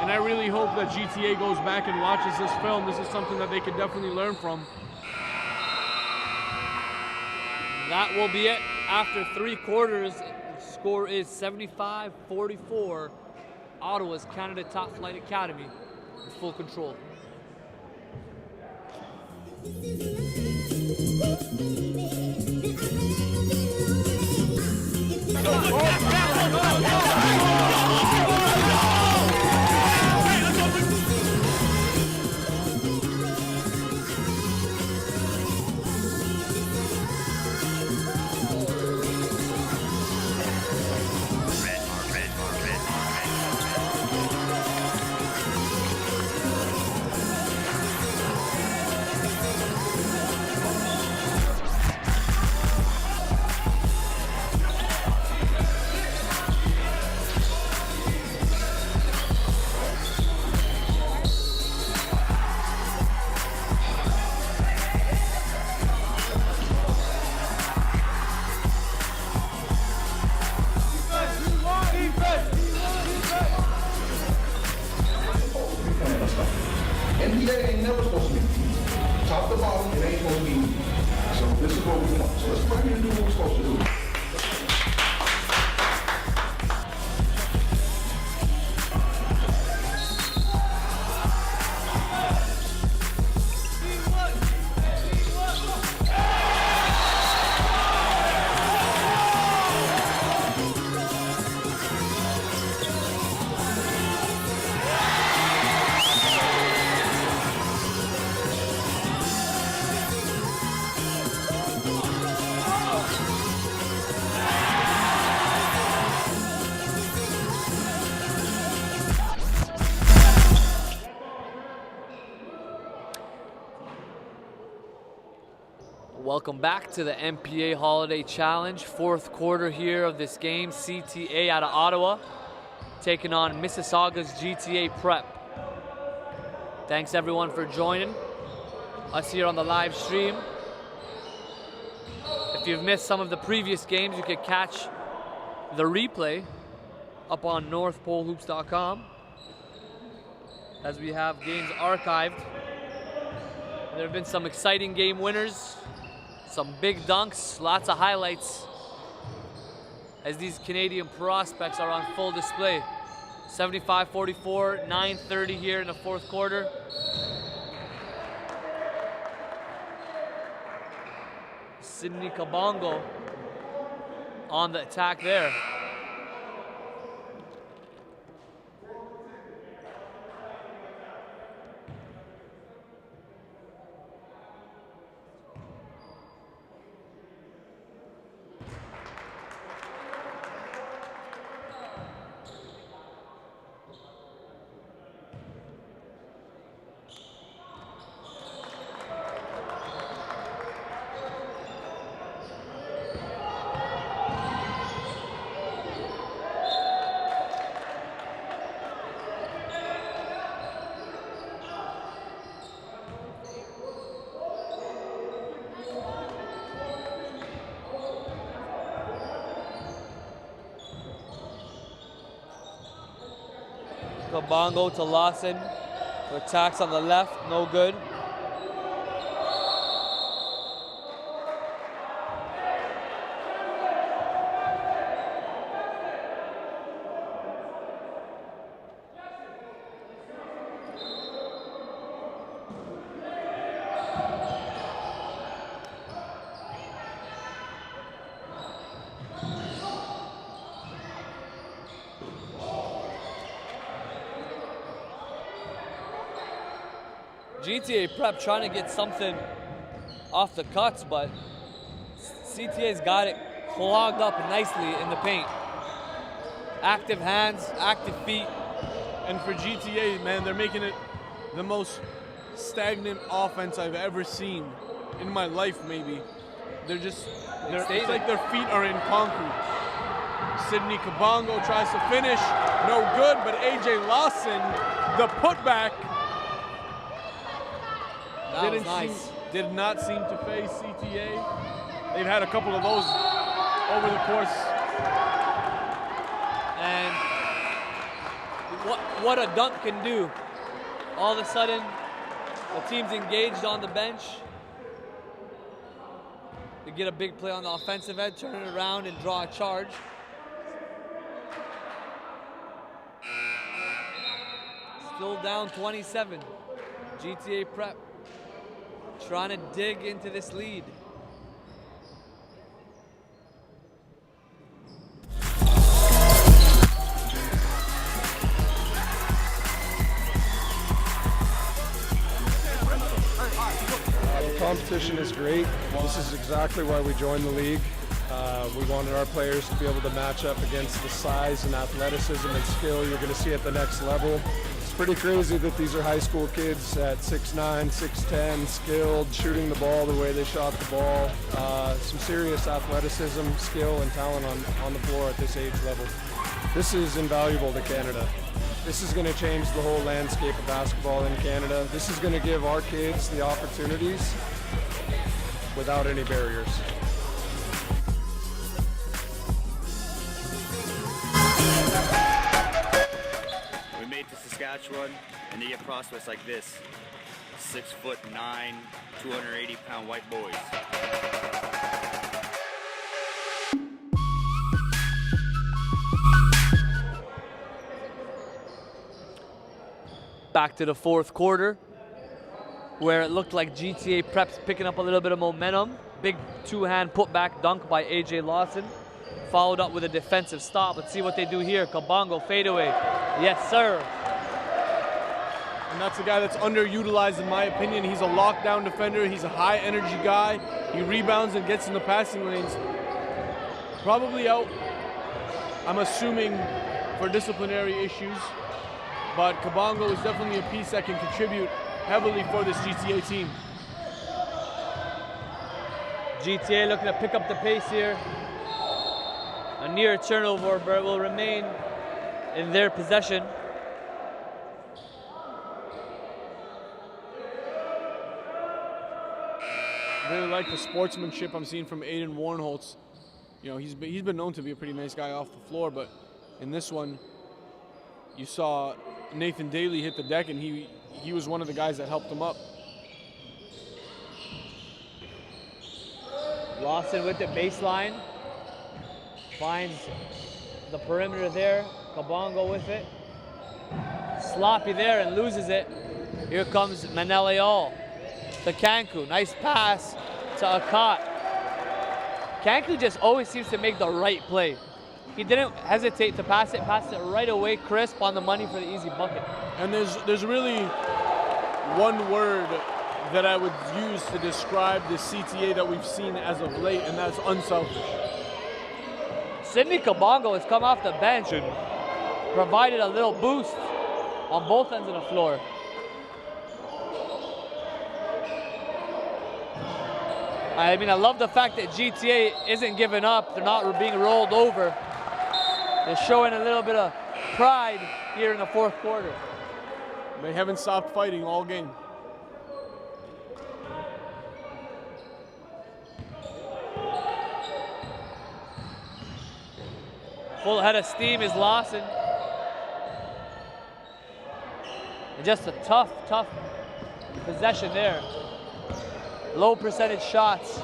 And I really hope that GTA goes back and watches this film. This is something that they could definitely learn from. That will be it. After 3 quarters, the score is 75-44. Ottawa's Canada Top Flight Academy in full control. NBA ain't never supposed to be top to bottom, it ain't supposed to be easy. So this is what we want. So let's go ahead and do what we're supposed to do. Welcome back to the MPA Holiday Challenge. 4th quarter here of this game. CTA out of Ottawa taking on Mississauga's GTA Prep. Thanks everyone for joining us here on the live stream. If you've missed some of the previous games, you can catch the replay up on northpolehoops.com as we have games archived. There have been some exciting game winners, some big dunks, lots of highlights as these Canadian prospects are on full display. 75-44, 9:30 here in the fourth quarter. Sidney Kabongo on the attack there. Kabongo to Lawson. Attacks on the left, no good. GTA Prep trying to get something off the cuts, but CTA's got it clogged up nicely in the paint. Active hands, active feet. And for GTA, man, they're making it the most stagnant offense I've ever seen in my life, maybe. It's like their feet are in concrete. Sidney Kabongo tries to finish, no good, but AJ Lawson, the putback, did not seem to face CTA. They've had a couple of those over the course. And what a dunk can do. All of a sudden, the team's engaged on the bench. They get a big play on the offensive end, turn it around and draw a charge. Still down 27. GTA Prep trying to dig into this lead. The competition is great. This is exactly why we joined the league. We wanted our players to be able to match up against the size and athleticism and skill you're going to see at the next level. It's pretty crazy that these are high school kids at 6'9", 6'10", skilled, shooting the ball the way they shot the ball. Some serious athleticism, skill, and talent on the floor at this age level. This is invaluable to Canada. This is going to change the whole landscape of basketball in Canada. This is going to give our kids the opportunities without any barriers. We made it to Saskatchewan, and they get prospects like this. 6'9", 280-pound white boys. Back to the fourth quarter, where it looked like GTA Prep's picking up a little bit of momentum. Big two-hand putback dunk by AJ Lawson, followed up with a defensive stop. Let's see what they do here. Kabongo fadeaway. Yes, sir. And that's a guy that's underutilized in my opinion. He's a lockdown defender. He's a high-energy guy. He rebounds and gets in the passing lanes. Probably out, I'm assuming, for disciplinary issues. But Kabongo is definitely a piece that can contribute heavily for this GTA team. GTA looking to pick up the pace here. A near turnover, but it will remain in their possession. Really like the sportsmanship I'm seeing from Aiden Warnholtz. You know, he's been known to be a pretty nice guy off the floor, but in this one, you saw Nathan Daly hit the deck, and he was one of the guys that helped him up. Lawson with the baseline. Finds the perimeter there. Kabongo with it. Sloppy there and loses it. Here comes Maneleol to Kanku. Nice pass to Akat. Kanku just always seems to make the right play. He didn't hesitate to pass it right away, crisp, on the money for the easy bucket. And there's really one word that I would use to describe the CTA that we've seen as of late, and that's unselfish. Sidney Kabongo has come off the bench and provided a little boost on both ends of the floor. I mean, I love the fact that GTA isn't giving up. They're not being rolled over. They're showing a little bit of pride here in the fourth quarter. They haven't stopped fighting all game. Full head of steam is Lawson. And just a tough possession there. Low percentage shots.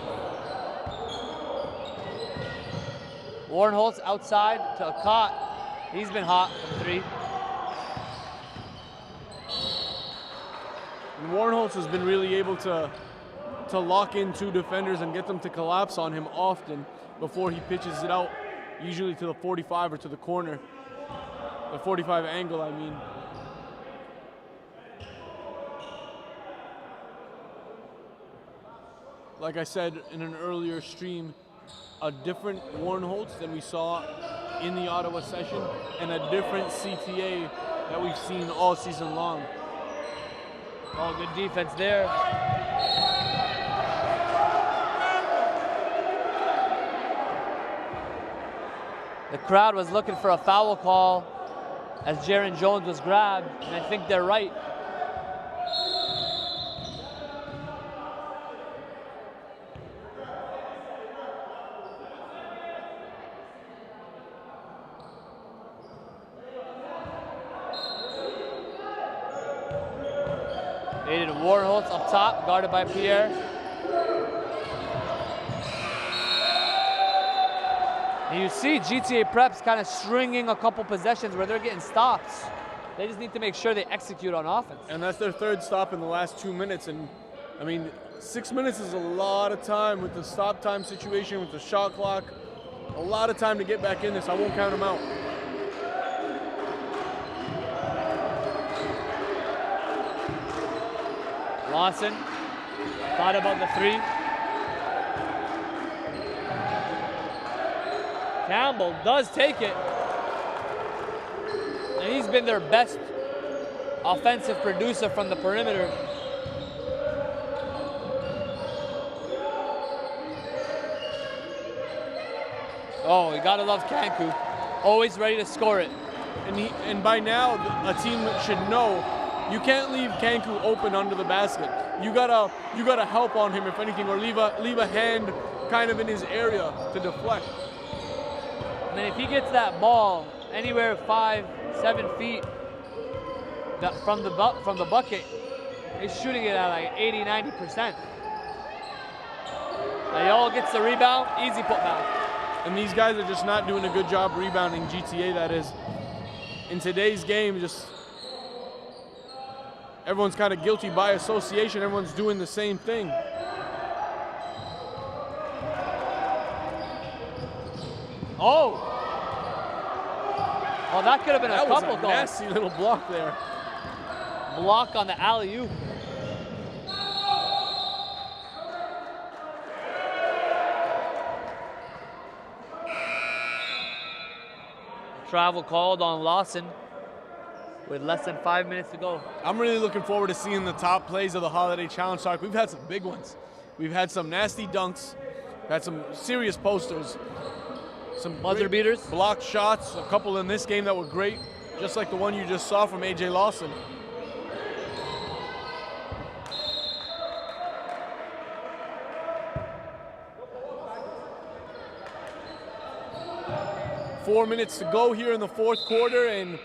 Warren Holtz outside to Akat. He's been hot from three. And Warren Holtz has been really able to lock in two defenders and get them to collapse on him often before he pitches it out, usually to the 45 or to the corner. The 45 angle, I mean. Like I said in an earlier stream, a different Warren Holtz than we saw in the Ottawa session, and a different CTA that we've seen all season long. Oh, good defense there. The crowd was looking for a foul call as Jaron Jones was grabbed, and I think they're right. Aiden Warren Holtz up top, guarded by Pierre. And you see GTA Preps kind of stringing a couple possessions where they're getting stops. They just need to make sure they execute on offense. And that's their third stop in the last 2 minutes. And I mean, 6 minutes is a lot of time with the stop time situation, with the shot clock. A lot of time to get back in this. I won't count them out. Lawson thought about the three. Campbell does take it. And he's been their best offensive producer from the perimeter. Oh, you gotta love Kanku. Always ready to score it. And by now, a team should know you can't leave Kanku open under the basket. You gotta help on him if anything, or leave a hand kind of in his area to deflect. And then if he gets that ball anywhere 5-7 feet from the bucket, he's shooting it at like 80-90%. Ayala gets the rebound, easy putback. And these guys are just not doing a good job rebounding, GTA that is. In today's game, just everyone's kind of guilty by association. Everyone's doing the same thing. Oh! Well, that could have been a couple goals. That was a nasty little block there. Block on the alley-oop. Travel called on Lawson with less than 5 minutes to go. I'm really looking forward to seeing the top plays of the Holiday Challenge Talk. We've had some big ones. We've had some nasty dunks, had some serious posters, some buzzer beaters, blocked shots, a couple in this game that were great, just like the one you just saw from AJ Lawson. Four minutes to go here in the fourth quarter, and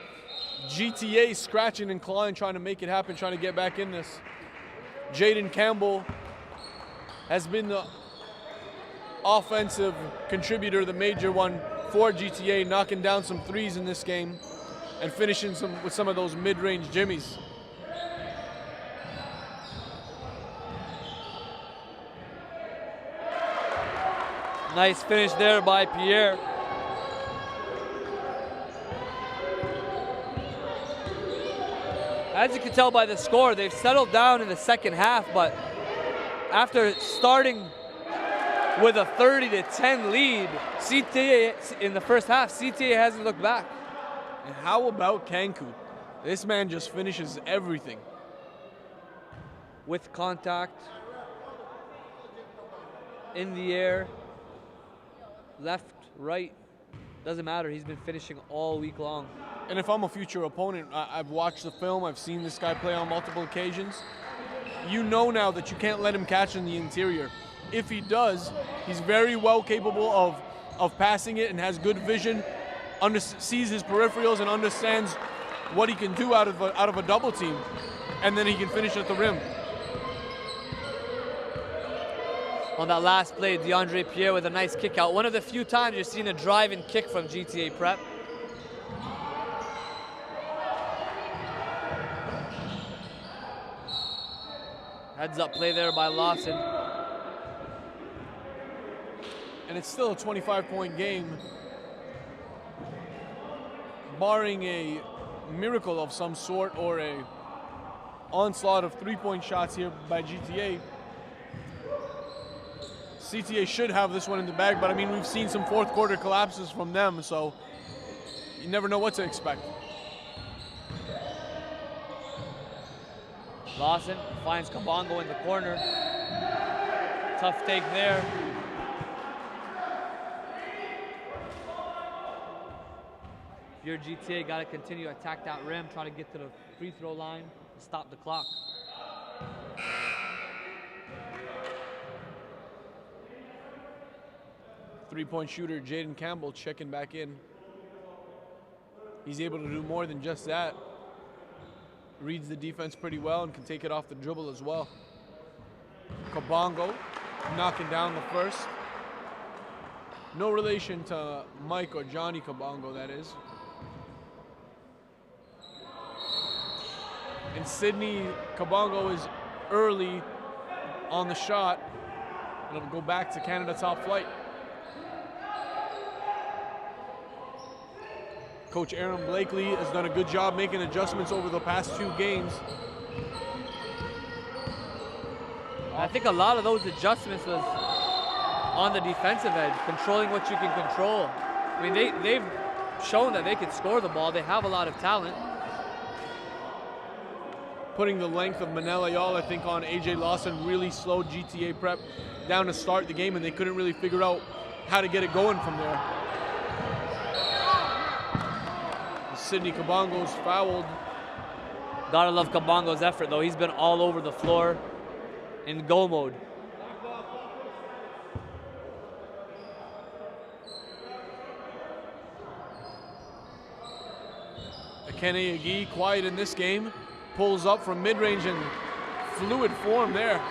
GTA scratching and clawing, trying to make it happen, trying to get back in this. Jaden Campbell has been the offensive contributor, the major one for GTA, knocking down some threes in this game. and finishing with some of those mid-range jimmies. Nice finish there by Pierre. As you can tell by the score, they've settled down in the second half, but after starting with a 30-10 lead, CTA in the first half, CTA hasn't looked back. And how about Kanku? This man just finishes everything. With contact, in the air, left, right, doesn't matter. He's been finishing all week long. And if I'm a future opponent, I've watched the film, I've seen this guy play on multiple occasions. You know now that you can't let him catch in the interior. If he does, he's very well capable of passing it and has good vision, sees his peripherals and understands what he can do out of a double team, and then he can finish at the rim. On that last play, DeAndre Pierre with a nice kick out. One of the few times you've seen a drive and kick from GTA Prep. Heads up play there by Lawson. And it's still a 25-point game, barring a miracle of some sort or a onslaught of three-point shots here by GTA. CTA should have this one in the bag, but I mean, we've seen some fourth quarter collapses from them, so you never know what to expect. Lawson finds Kabongo in the corner. Tough take there. If you're GTA, got to continue to attack that rim, try to get to the free throw line, and stop the clock. Three-point shooter Jaden Campbell checking back in. He's able to do more than just that. Reads the defense pretty well and can take it off the dribble as well. Kabongo knocking down the first. No relation to Mike or Johnny Kabongo, that is. And Sydney Kabongo is early on the shot. It'll go back to Canada top flight. Coach Aaron Blakely has done a good job making adjustments over the past 2 games. I think a lot of those adjustments was on the defensive end, controlling what you can control. I mean, they've shown that they can score the ball. They have a lot of talent. Putting the length of Manel Ayala, I think, on AJ Lawson really slowed GTA Prep down to start the game, and they couldn't really figure out how to get it going from there. Sydney Kabongo's fouled. Gotta love Kabongo's effort, though. He's been all over the floor in go mode. Akene Agi, quiet in this game, pulls up from mid-range in fluid form there.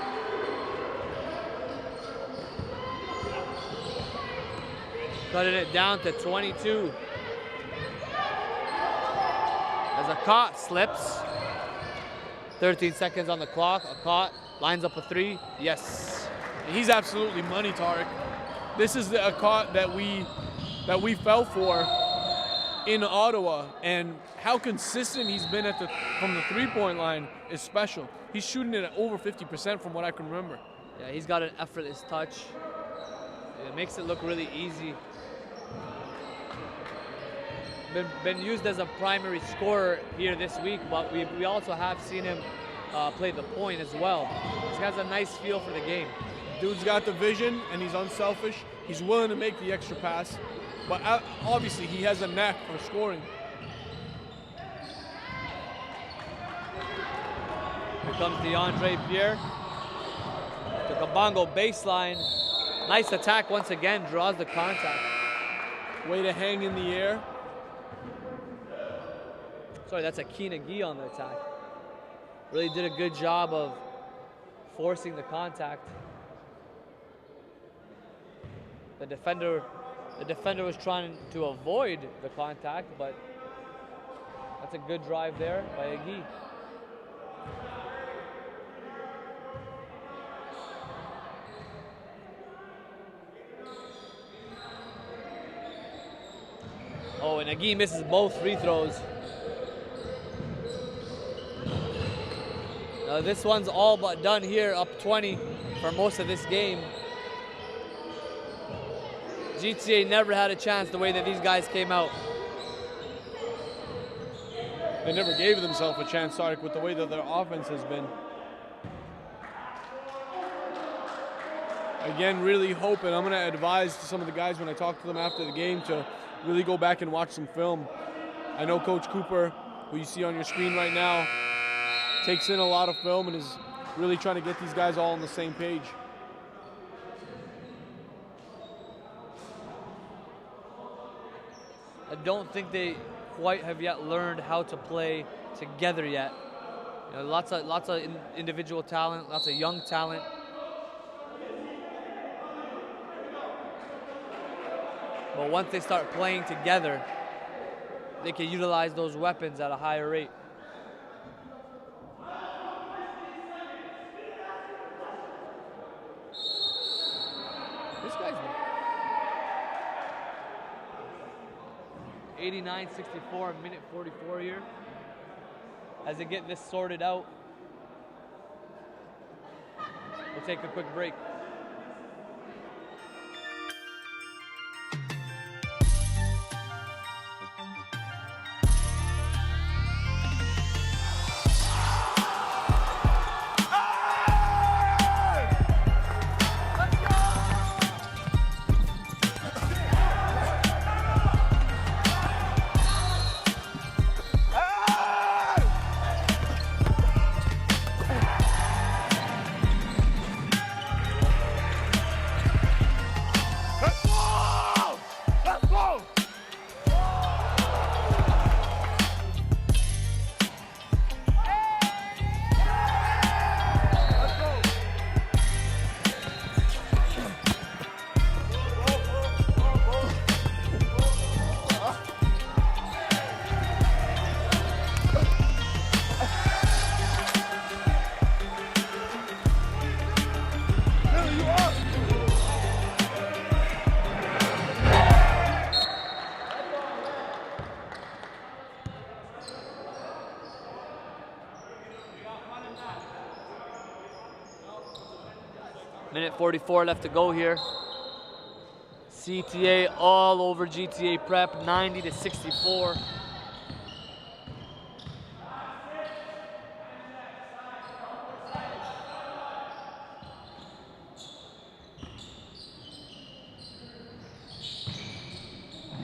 Cutting it down to 22. As Akot slips. 13 seconds on the clock. Akot lines up a 3. Yes. He's absolutely money, Tarek. This is the Akot that we fell for in Ottawa, and how consistent he's been from the three-point line is special. He's shooting it at over 50% from what I can remember. Yeah, he's got an effortless touch. It makes it look really easy. Been used as a primary scorer here this week, but we also have seen him play the point as well. He has a nice feel for the game. Dude's got the vision, and he's unselfish. He's willing to make the extra pass, but obviously he has a knack for scoring. Here comes DeAndre Pierre. To Kabongo baseline. Nice attack once again, draws the contact. Way to hang in the air. Sorry, that's Akene Agi on the attack. Really did a good job of forcing the contact. The defender was trying to avoid the contact, but That's a good drive there by Agee. Oh, and Agee misses both free throws. This one's all but done here, up 20 for most of this game. GTA never had a chance the way that these guys came out. They never gave themselves a chance, Sark, with the way that their offense has been. Again, really hoping, I'm going to advise some of the guys when I talk to them after the game to really go back and watch some film. I know Coach Cooper, who you see on your screen right now, takes in a lot of film and is really trying to get these guys all on the same page. I don't think they quite have yet learned how to play together yet. You know, lots of individual talent, lots of young talent. But once they start playing together, they can utilize those weapons at a higher rate. This guy's 89-64, minute 44 here. As they get this sorted out, we'll take a quick break. Minute 44 left to go here. CTA all over GTA Prep, 90-64.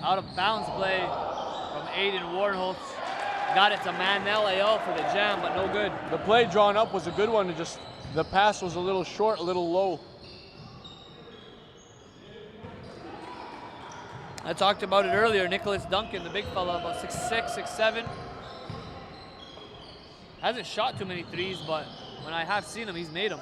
Out of bounds play from Aiden Warnholtz. Got it to Manel for the jam, but no good. The play drawn up was a good one. The pass was a little short, a little low. I talked about it earlier. Nicholas Duncan, the big fella, about 6'6", 6'7". Hasn't shot too many threes, but when I have seen him, he's made them.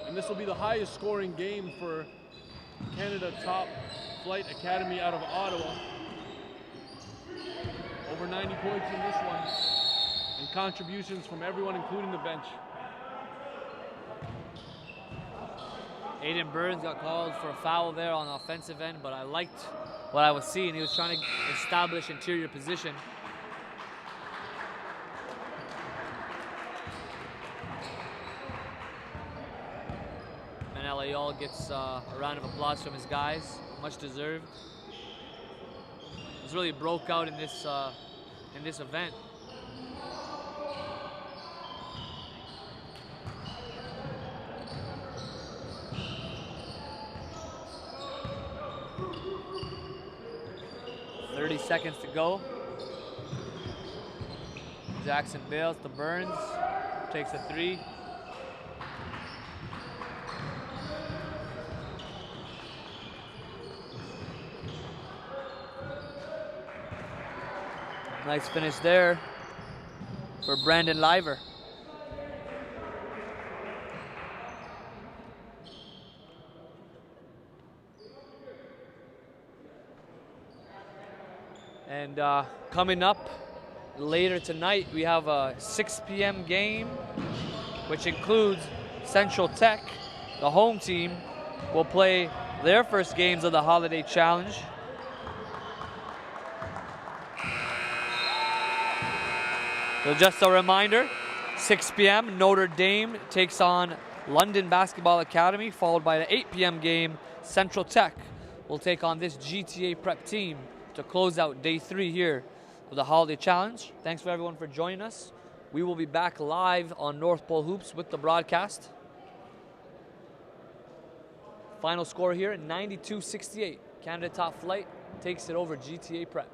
And this will be the highest scoring game for Canada Top Flight Academy out of Ottawa. Over 90 points in this one. And contributions from everyone, including the bench. Aiden Burns got called for a foul there on the offensive end, but I liked what I was seeing. He was trying to establish interior position. Manel gets a round of applause from his guys, much deserved. It's really broke out in this event. Seconds to go. Jackson Bales to Burns, takes a three. Nice finish there for Brandon Liver. And coming up later tonight, we have a 6 p.m. game, which includes Central Tech. The home team will play their first games of the Holiday Challenge. So just a reminder, 6 p.m. Notre Dame takes on London Basketball Academy, followed by the 8 p.m. game. Central Tech will take on this GTA prep team to close out day 3 here of the Holiday Challenge. Thanks for everyone for joining us. We will be back live on North Pole Hoops with the broadcast. Final score here, 92-68. Canada Top Flight takes it over GTA Prep.